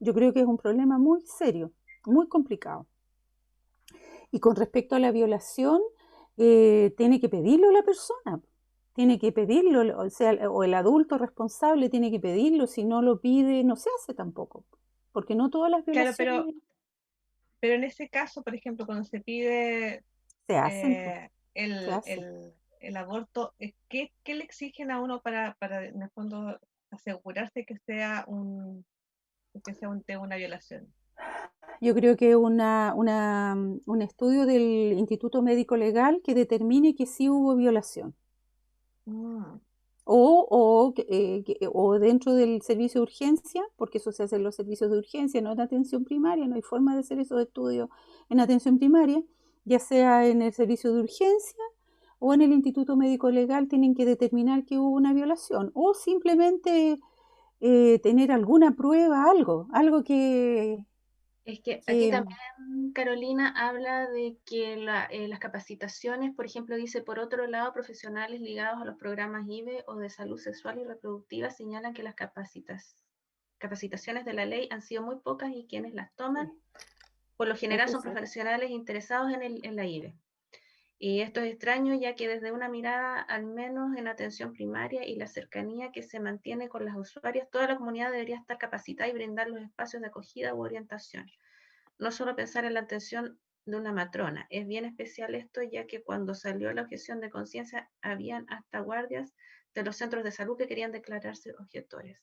C: Yo creo que es un problema muy serio, muy complicado. Y con respecto a la violación, tiene que pedirlo la persona, tiene que pedirlo, o sea, o el adulto responsable tiene que pedirlo, si no lo pide, no se hace tampoco, porque no todas las
B: Claro,
C: violaciones
B: pero en ese caso, por ejemplo, cuando se pide
C: se hacen, pues,
B: eh,
C: se
B: el,
C: hace.
B: el, el aborto, ¿qué le exigen a uno para en el fondo asegurarse que sea de una violación?
C: Yo creo que un estudio del Instituto Médico Legal que determine que sí hubo violación.
B: Mm,
C: O dentro del servicio de urgencia, porque eso se hace en los servicios de urgencia, no en atención primaria, no hay forma de hacer esos estudios en atención primaria, ya sea en el servicio de urgencia o en el Instituto Médico Legal, tienen que determinar que hubo una violación, o simplemente tener alguna prueba, algo
A: Es que aquí
C: que
A: también Carolina habla de que las capacitaciones, por ejemplo, dice, por otro lado, profesionales ligados a los programas IBE o de salud sexual y reproductiva señalan que las capacitaciones de la ley han sido muy pocas y quienes las toman, por lo general,
C: puede
A: son
C: ser.
A: profesionales interesados en la IBE. Y esto es extraño ya que desde una mirada, al menos en atención primaria y la cercanía que se mantiene con las usuarias, toda la comunidad debería estar capacitada y brindar los espacios de acogida u orientación. No solo pensar en la atención de una matrona. Es bien especial esto ya que cuando salió la objeción de conciencia habían hasta guardias de los centros de salud que querían declararse objetores.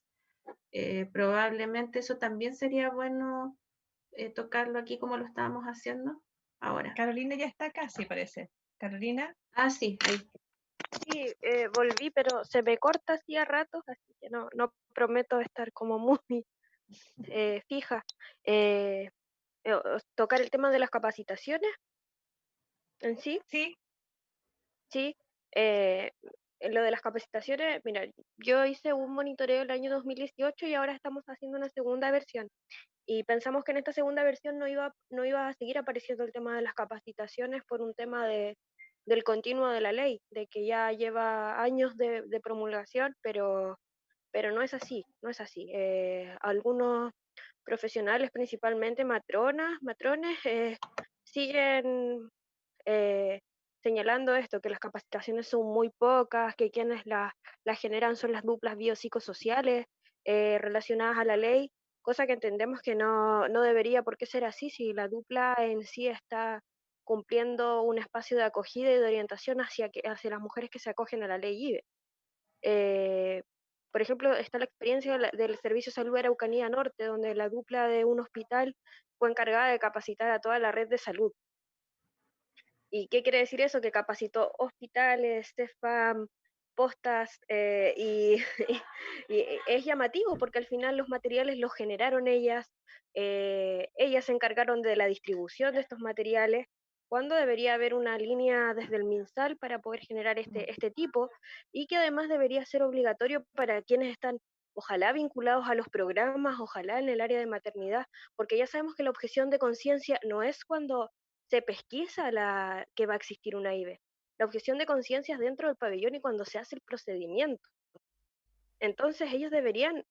A: Probablemente eso también sería bueno tocarlo aquí como lo estábamos haciendo ahora.
B: Carolina ya está casi, parece. Carolina,
A: Ah, sí, ahí.
D: Sí, volví, pero se me corta así a ratos, así que no prometo estar como muy fija. Eh, Tocar el tema de las capacitaciones en sí,
B: sí,
D: sí. eh, en lo de las capacitaciones, mira, yo hice un monitoreo el año 2018 y ahora estamos haciendo una segunda versión. Y pensamos que en esta segunda versión no iba a seguir apareciendo el tema de las capacitaciones por un tema del continuo de la ley, de que ya lleva años de promulgación, pero no es así, no es así. Algunos profesionales, principalmente matrones, siguen eh, señalando esto, que las capacitaciones son muy pocas, que quienes las generan son las duplas biopsicosociales relacionadas a la ley, cosa que entendemos que no debería por qué ser así si la dupla en sí está cumpliendo un espacio de acogida y de orientación hacia las mujeres que se acogen a la ley IBE. Por ejemplo, está la experiencia del Servicio de Salud Araucanía Norte, donde la dupla de un hospital fue encargada de capacitar a toda la red de salud. ¿Y qué quiere decir eso? Que capacitó hospitales, CEFAM, postas, y es llamativo porque al final los materiales los generaron ellas, ellas se encargaron de la distribución de estos materiales, cuando debería haber una línea desde el MinSal para poder generar este tipo, y que además debería ser obligatorio para quienes están, ojalá vinculados a los programas, ojalá en el área de maternidad, porque ya sabemos que la objeción de conciencia no es cuando se pesquisa que va a existir una IVE. La objeción de conciencia es dentro del pabellón y cuando se hace el procedimiento. Entonces ellos deberían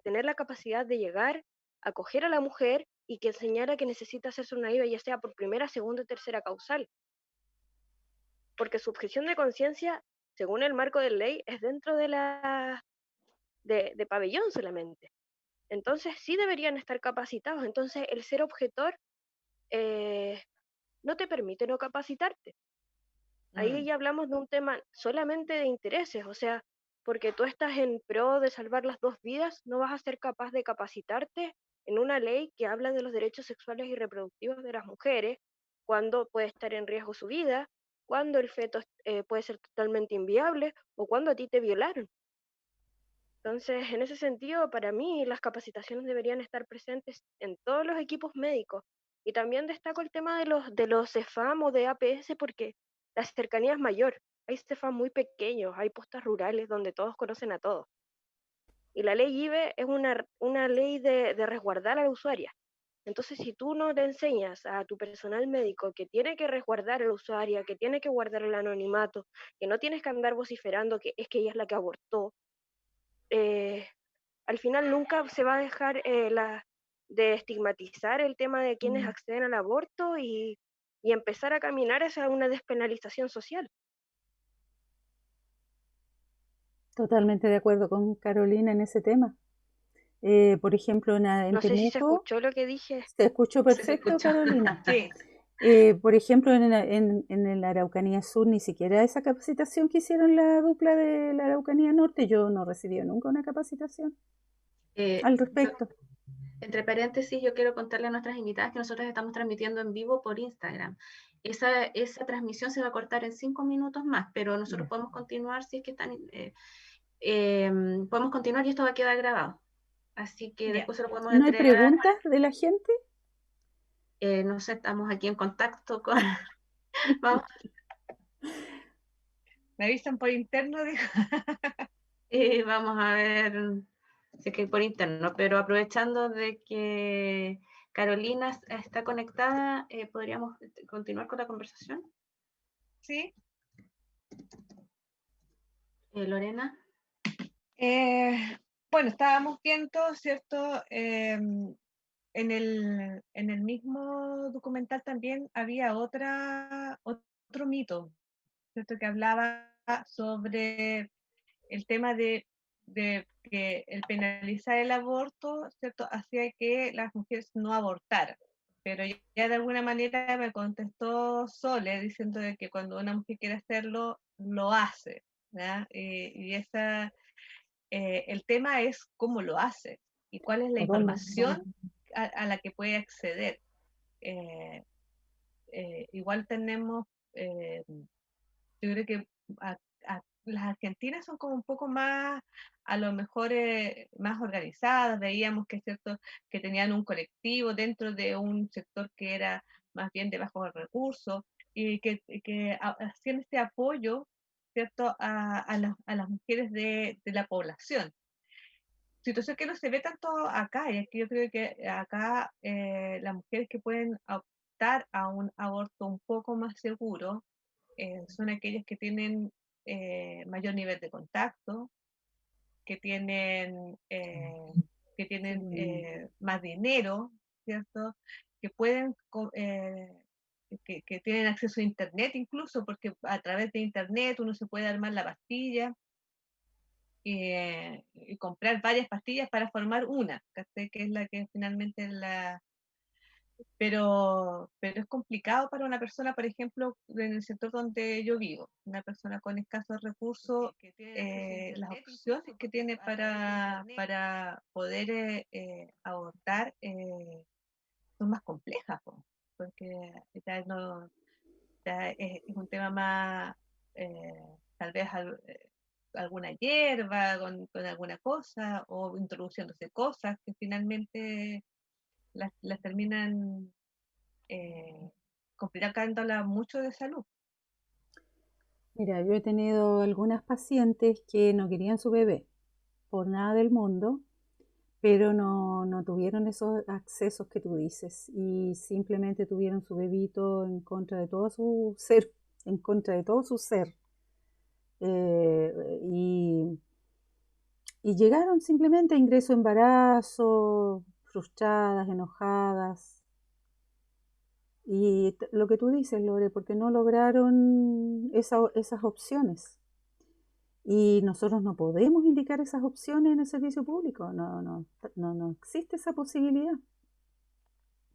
D: tener la capacidad de llegar, acoger a la mujer y que enseñara que necesita hacerse una IVE, ya sea por primera, segunda o tercera causal. Porque su objeción de conciencia, según el marco de ley, es dentro de pabellón solamente. Entonces sí deberían estar capacitados. Entonces el ser objetor no te permite no capacitarte. Ahí ya hablamos de un tema solamente de intereses, o sea, porque tú estás en pro de salvar las dos vidas, no vas a ser capaz de capacitarte en una ley que habla de los derechos sexuales y reproductivos de las mujeres, cuando puede estar en riesgo su vida, cuando el feto puede ser totalmente inviable o cuando a ti te violaron. Entonces, en ese sentido, para mí, las capacitaciones deberían estar presentes en todos los equipos médicos. Y también destaco el tema de los CEFAM o de APS porque la cercanía es mayor. Hay CEFAM muy pequeños, hay postas rurales donde todos conocen a todos. Y la ley IVE es una ley de resguardar a la usuaria. Entonces, si tú no le enseñas a tu personal médico que tiene que resguardar a la usuaria, que tiene que guardar el anonimato, que no tienes que andar vociferando que es que ella es la que abortó, al final nunca se va a dejar de estigmatizar el tema de quienes acceden al aborto y empezar a caminar hacia una despenalización social.
C: Totalmente de acuerdo con Carolina en ese tema. Por ejemplo, en
D: No sé si se
C: Temuco,
D: escuchó lo que dije.
C: se escuchó
A: Sí, se
C: perfecto,
A: escuchó.
C: Carolina.
B: Sí,
C: Por ejemplo, en la Araucanía Sur, ni siquiera esa capacitación que hicieron la dupla de la Araucanía Norte, yo no recibí nunca una capacitación al
A: Yo,
C: respecto.
A: entre paréntesis, yo quiero contarle a nuestras invitadas que nosotros estamos transmitiendo en vivo por Instagram. Esa transmisión se va a cortar en 5 minutos más, pero nosotros podemos continuar si es que están... podemos continuar y esto va a quedar grabado. Así que
B: ya.
A: después se lo podemos
C: ¿No hay
A: entregar.
C: preguntas de la gente?
A: No sé, estamos aquí en contacto con... Vamos,
B: Me avisan por interno, dijo.
A: vamos a ver, sé que por interno, pero aprovechando de que Carolina está conectada, ¿podríamos continuar con la conversación?
B: Sí.
A: Lorena.
B: Bueno, estábamos viendo, ¿cierto? En el mismo documental también había otro mito, ¿cierto? Que hablaba sobre el tema de que el penalizar el aborto, ¿cierto? Hacía que las mujeres no abortaran. Pero ya de alguna manera me contestó Sole diciendo de que cuando una mujer quiere hacerlo, lo hace, ¿ya? Y el tema es cómo lo hace y cuál es la
C: ¿O dónde?
B: información a la que puede acceder. Eh, Igual tenemos, yo creo que las argentinas son como un poco más, a lo mejor más organizadas, veíamos que es cierto que tenían un colectivo dentro de un sector que era más bien de bajos recursos y que hacían este apoyo, ¿cierto? A las mujeres de la población. Situación que no se ve tanto acá, y aquí yo creo que acá las mujeres que pueden optar a un aborto un poco más seguro son aquellas que tienen mayor nivel de contacto, que tienen, más dinero, ¿cierto? Que pueden, que tienen acceso a Internet incluso, porque a través de Internet uno se puede armar la pastilla y comprar varias pastillas para formar una, ¿cachai? Que es la que finalmente pero es complicado para una persona, por ejemplo, en el sector donde yo vivo, una persona con escasos recursos, las opciones que tiene para poder abortar son más complejas, po, porque ya no, ya es un tema más, tal vez alguna hierba con alguna cosa, o introduciéndose cosas que finalmente las terminan complicándola mucho de salud.
C: Mira, yo he tenido algunas pacientes que no querían su bebé por nada del mundo, pero no tuvieron esos accesos que tú dices y simplemente tuvieron su bebito en contra de todo su ser, en contra de todo su ser. Eh, y, y llegaron simplemente a ingreso embarazo, frustradas, enojadas. Y lo que tú dices, Lore, porque no lograron esas opciones. Y nosotros no podemos indicar esas opciones en el servicio público, no existe esa posibilidad.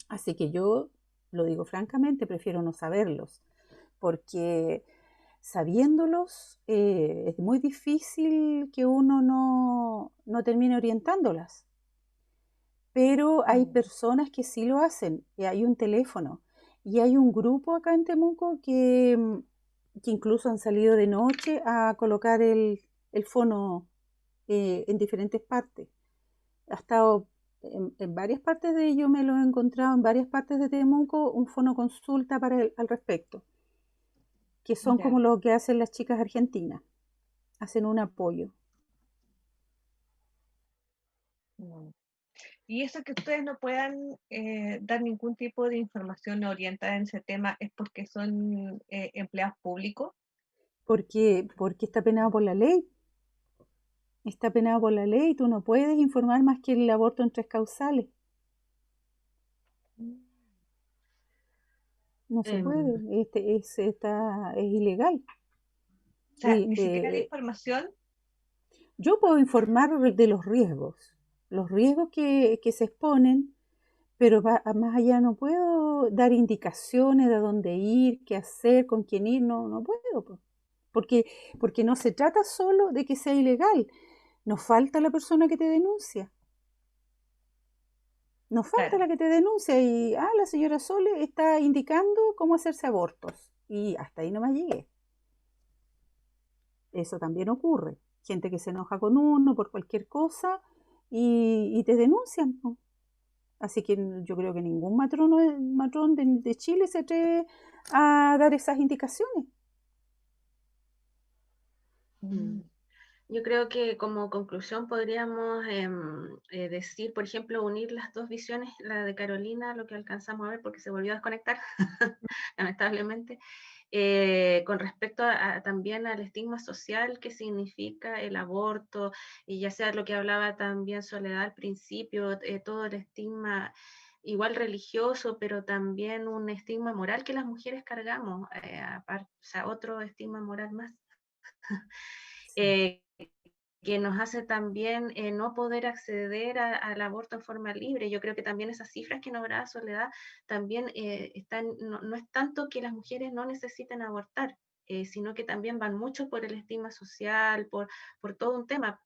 C: Así que yo, lo digo francamente, prefiero no saberlos, porque sabiéndolos es muy difícil que uno no termine orientándolas. Pero hay personas que sí lo hacen, y hay un teléfono, y hay un grupo acá en Temuco que incluso han salido de noche a colocar el fono en diferentes partes. Ha estado en varias partes de ello, me lo he encontrado en varias partes de Temuco, un fono consulta al respecto, que son
B: Ya.
C: como lo que hacen las chicas argentinas, hacen un apoyo.
B: Mm. Y eso que ustedes no puedan dar ningún tipo de información orientada en ese tema es porque son empleados públicos.
C: Porque está penado por la ley. Está penado por la ley, tú no puedes informar más que el aborto en 3 causales. No se puede,
A: Em,
C: es ilegal.
B: O sea,
C: Y,
B: ni siquiera la información.
C: yo puedo informar de los riesgos que se exponen, pero más allá no puedo dar indicaciones de a dónde ir, qué hacer, con quién ir, no puedo, po. Porque, porque no se trata solo de que sea ilegal, nos falta la persona que te denuncia. Nos falta
B: Claro.
C: la que te denuncia y, la señora Sole está indicando cómo hacerse abortos. Y hasta ahí nomás llegué. Eso también ocurre. Gente que se enoja con uno por cualquier cosa y te denuncian, po. Así que yo creo que ningún matrón de Chile se atreve a dar esas indicaciones.
A: mm.
B: Mm.
A: Yo creo que como conclusión podríamos decir, por ejemplo, unir las dos visiones, la de Carolina, lo que alcanzamos a ver porque se volvió a desconectar, lamentablemente, con respecto también al estigma social que significa el aborto, y ya sea lo que hablaba también Soledad al principio, todo el estigma igual religioso, pero también un estigma moral que las mujeres cargamos, o sea, otro estigma moral más.
C: Sí.
A: eh, que nos hace también no poder acceder al aborto en forma libre. Yo creo que también esas cifras que nombraba Soledad también no es tanto que las mujeres no necesiten abortar, sino que también van mucho por el estigma social, por todo un tema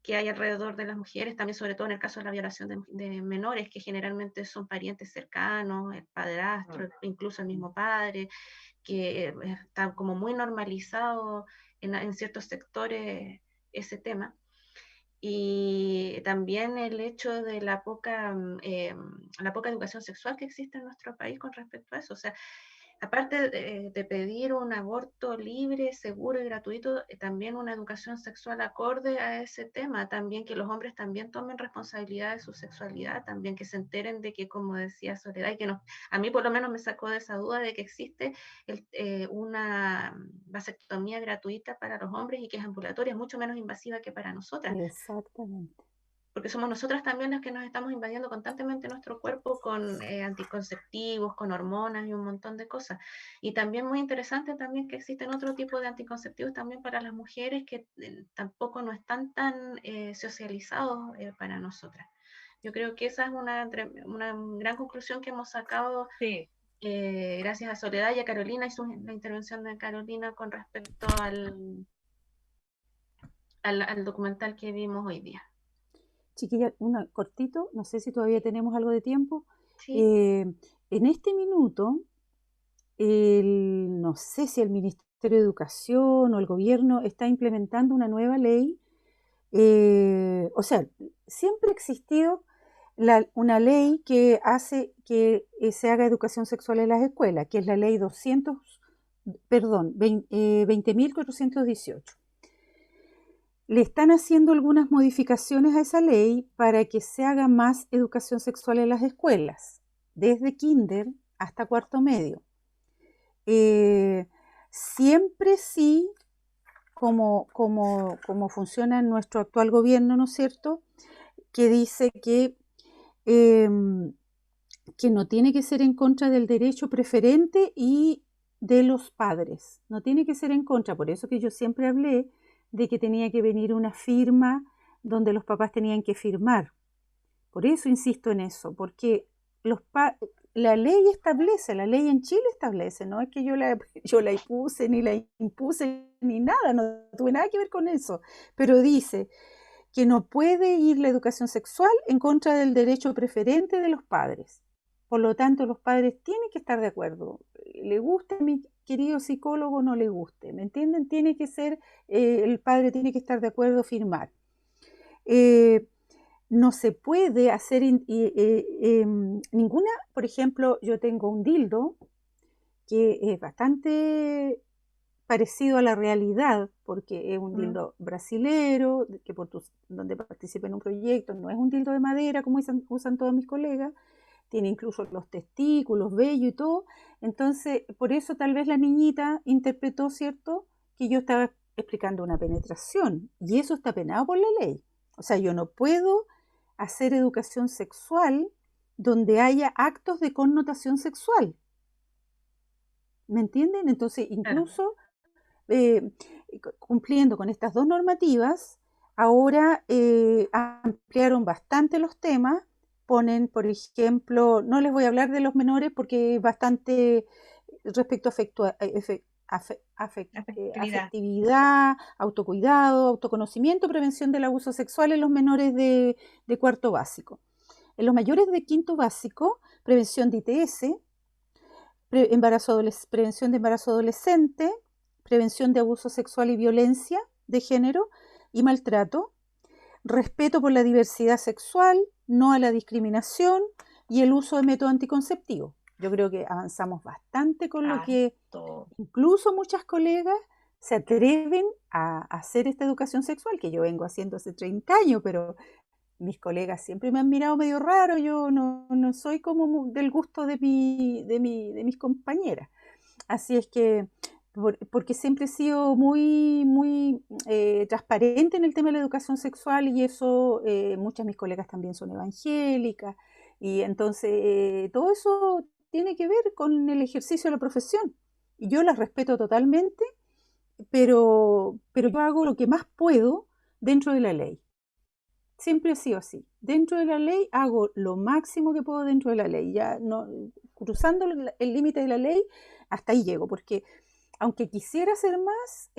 A: que hay alrededor de las mujeres, también sobre todo en el caso de la violación de menores, que generalmente son parientes cercanos, el padrastro, incluso el mismo padre, que está como muy normalizado en ciertos sectores ese tema. Y también el hecho de la poca educación sexual que existe en nuestro país con respecto a eso. O sea, aparte de pedir un aborto libre, seguro y gratuito, también una educación sexual acorde a ese tema, también que los hombres también tomen responsabilidad de su sexualidad, también que se enteren de que, como decía Soledad, y que a mí por lo menos me sacó de esa duda de que existe una vasectomía gratuita para los hombres y que es ambulatoria, es mucho menos invasiva que para nosotras,
C: Exactamente.
A: porque somos nosotras también las que nos estamos invadiendo constantemente nuestro cuerpo con anticonceptivos, con hormonas y un montón de cosas. Y también muy interesante también que existen otro tipo de anticonceptivos también para las mujeres que tampoco no están tan socializados para nosotras. Yo creo que esa es una gran conclusión que hemos sacado
B: Sí,
A: gracias a Soledad y a Carolina, la intervención de Carolina con respecto al documental que vimos hoy día.
C: Chiquilla, una cortito, no sé si todavía tenemos algo de tiempo.
A: Sí.
C: En este minuto, no sé si el Ministerio de Educación o el gobierno está implementando una nueva ley. O sea, siempre ha existido una ley que hace que se haga educación sexual en las escuelas, que es la ley 20.418. Le están haciendo algunas modificaciones a esa ley para que se haga más educación sexual en las escuelas, desde kinder hasta cuarto medio. Siempre sí, como funciona en nuestro actual gobierno, ¿no es cierto?, que dice que no tiene que ser en contra del derecho preferente y de los padres, no tiene que ser en contra. Por eso que yo siempre hablé de que tenía que venir una firma donde los papás tenían que firmar. Por eso insisto en eso, porque la ley establece, la ley en Chile establece, no es que yo la impuse, ni la impuse, ni nada, no tuve nada que ver con eso, pero dice que no puede ir la educación sexual en contra del derecho preferente de los padres. Por lo tanto, los padres tienen que estar de acuerdo. Le guste a mi querido psicólogo o no le guste, ¿me entienden? Tiene que ser, el padre tiene que estar de acuerdo, firmar. No se puede hacer ninguna, por ejemplo, yo tengo un dildo que es bastante parecido a la realidad, porque es un dildo brasilero, donde participé en un proyecto, no es un dildo de madera como usan todos mis colegas, tiene incluso los testículos, vello y todo. Entonces, por eso tal vez la niñita interpretó, ¿cierto?, que yo estaba explicando una penetración, y eso está penado por la ley. O sea, yo no puedo hacer educación sexual donde haya actos de connotación sexual. ¿Me entienden? Entonces, incluso cumpliendo con estas dos normativas, ahora ampliaron bastante los temas. Ponen, por ejemplo, no les voy a hablar de los menores porque es bastante respecto a afectividad, autocuidado, autoconocimiento, prevención del abuso sexual en los menores de cuarto básico. En los mayores de quinto básico, prevención de ITS, prevención de embarazo adolescente, prevención de abuso sexual y violencia de género y maltrato, respeto por la diversidad sexual, no a la discriminación y el uso de método anticonceptivo. Yo creo que avanzamos bastante con lo que incluso muchas colegas se atreven a hacer esta educación sexual que yo vengo haciendo hace 30 años, pero mis colegas siempre me han mirado medio raro. Yo no soy como del gusto de mis compañeras. Así es que, porque siempre he sido muy transparente en el tema de la educación sexual, y eso, muchas de mis colegas también son evangélicas, y entonces todo eso tiene que ver con el ejercicio de la profesión. Y yo las respeto totalmente, pero yo hago lo que más puedo dentro de la ley. Siempre ha sido así. Dentro de la ley hago lo máximo que puedo dentro de la ley. Ya no, cruzando el límite de la ley, hasta ahí llego, porque aunque quisiera hacer más,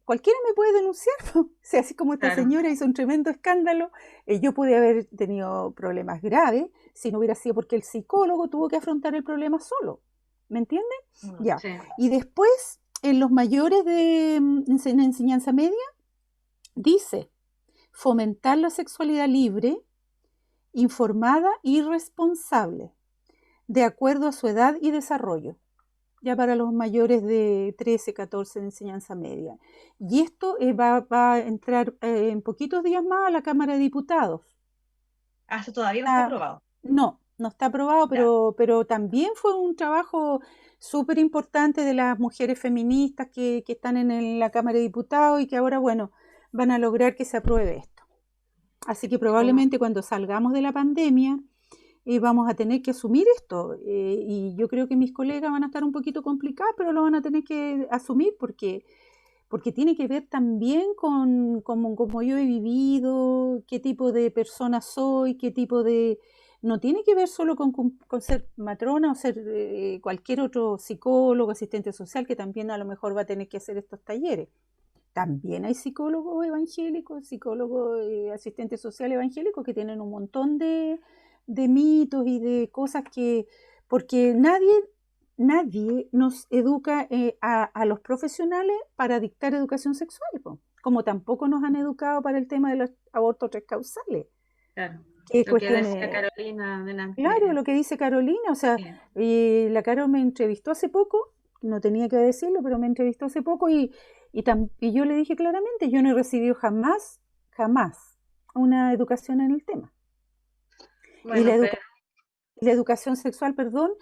C: cualquiera me puede denunciar, ¿no? O sea, así como esta señora hizo un tremendo escándalo, yo pude haber tenido problemas graves si no hubiera sido porque el psicólogo tuvo que afrontar el problema solo. ¿Me entienden? Ya.
A: Sí.
C: Y después, en los mayores de enseñanza media, dice: fomentar la sexualidad libre, informada y responsable, de acuerdo a su edad y desarrollo, ya para los mayores de 13, 14 de enseñanza media. Y esto va a entrar en poquitos días más a la Cámara de Diputados.
B: ¿Eso todavía no está aprobado?
C: No está aprobado, pero también fue un trabajo súper importante de las mujeres feministas que están en la Cámara de Diputados y que ahora, bueno, van a lograr que se apruebe esto. Así que probablemente cuando salgamos de la pandemia vamos a tener que asumir esto, y yo creo que mis colegas van a estar un poquito complicadas, pero lo van a tener que asumir porque porque tiene que ver también con cómo yo he vivido, qué tipo de persona soy, qué tipo de... No tiene que ver solo con ser matrona o ser cualquier otro psicólogo, asistente social, que también a lo mejor va a tener que hacer estos talleres. También hay psicólogos evangélicos, psicólogos, asistentes sociales evangélicos que tienen un montón de mitos y de cosas que, porque nadie nos educa a los profesionales para dictar educación sexual, po, como tampoco nos han educado para el tema de los abortos tres causales.
A: Claro.
C: Que
A: Lo que decía
C: cuestiones,
A: Carolina delante.
C: claro, lo que dice Carolina, o sea,
A: Sí.
C: la Caro me entrevistó hace poco, no tenía que decirlo, pero me entrevistó hace poco y yo le dije claramente, yo no he recibido jamás una educación en el tema. Y
A: Bueno, pero
C: la educación sexual, perdón,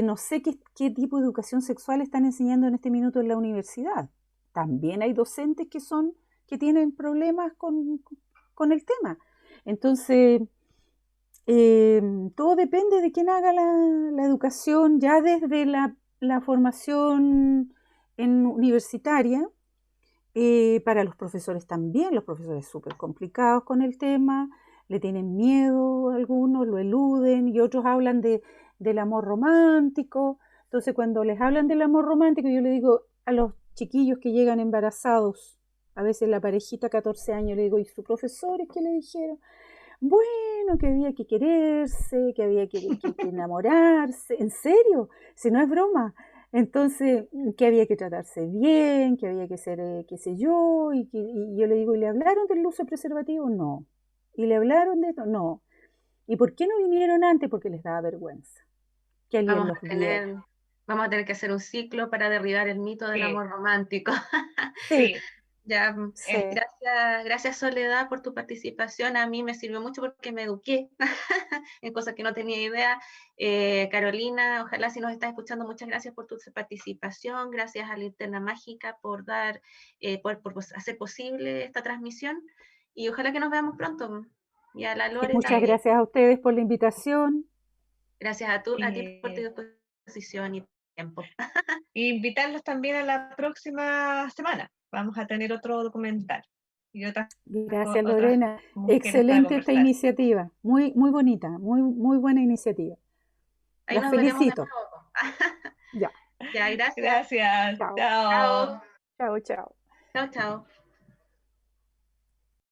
C: no sé qué tipo de educación sexual están enseñando en este minuto en la universidad. También hay docentes que tienen problemas con el tema. Entonces, todo depende de quién haga la educación ya desde la formación universitaria. Para los profesores también, los profesores súper complicados con el tema, le tienen miedo algunos, lo eluden y otros hablan del amor romántico. Entonces cuando les hablan del amor romántico, yo le digo a los chiquillos que llegan embarazados, a veces la parejita 14 años, le digo, ¿y sus profesores qué le dijeron? Bueno, que había que quererse, que había que enamorarse, en serio, si no es broma. Entonces, que había que tratarse bien, que había que ser, qué sé yo, y yo le digo, ¿y le hablaron del uso de preservativo? No. ¿Y le hablaron de esto? No. ¿Y por qué no vinieron antes? Porque les daba vergüenza que alguien los viera.
A: vamos a tener que hacer un ciclo para derribar el mito del
B: Sí.
A: amor romántico.
B: Sí,
A: Ya,
C: Sí.
A: gracias Soledad por tu participación. A mí me sirvió mucho porque me eduqué en cosas que no tenía idea. Carolina, ojalá si nos estás escuchando, muchas gracias por tu participación. Gracias a Linterna Mágica por por hacer posible esta transmisión. Y ojalá que nos veamos pronto. Y a la Lore
C: Muchas
A: también.
C: gracias a ustedes por la invitación.
A: Gracias a ti por tu disposición y tiempo.
B: invitarlos también a la próxima semana. Vamos a tener otro documental y otras
C: Lorena.
B: mujeres para
C: Excelente esta
B: conversar.
C: iniciativa. Muy, muy bonita, muy buena iniciativa.
A: Ahí
C: Las
A: nos veremos de
C: felicito.
A: nuevo.
C: Ya.
A: Ya, gracias.
B: Gracias.
C: Chao.
B: Chao.
C: Chao, chao.
A: Chao, chao.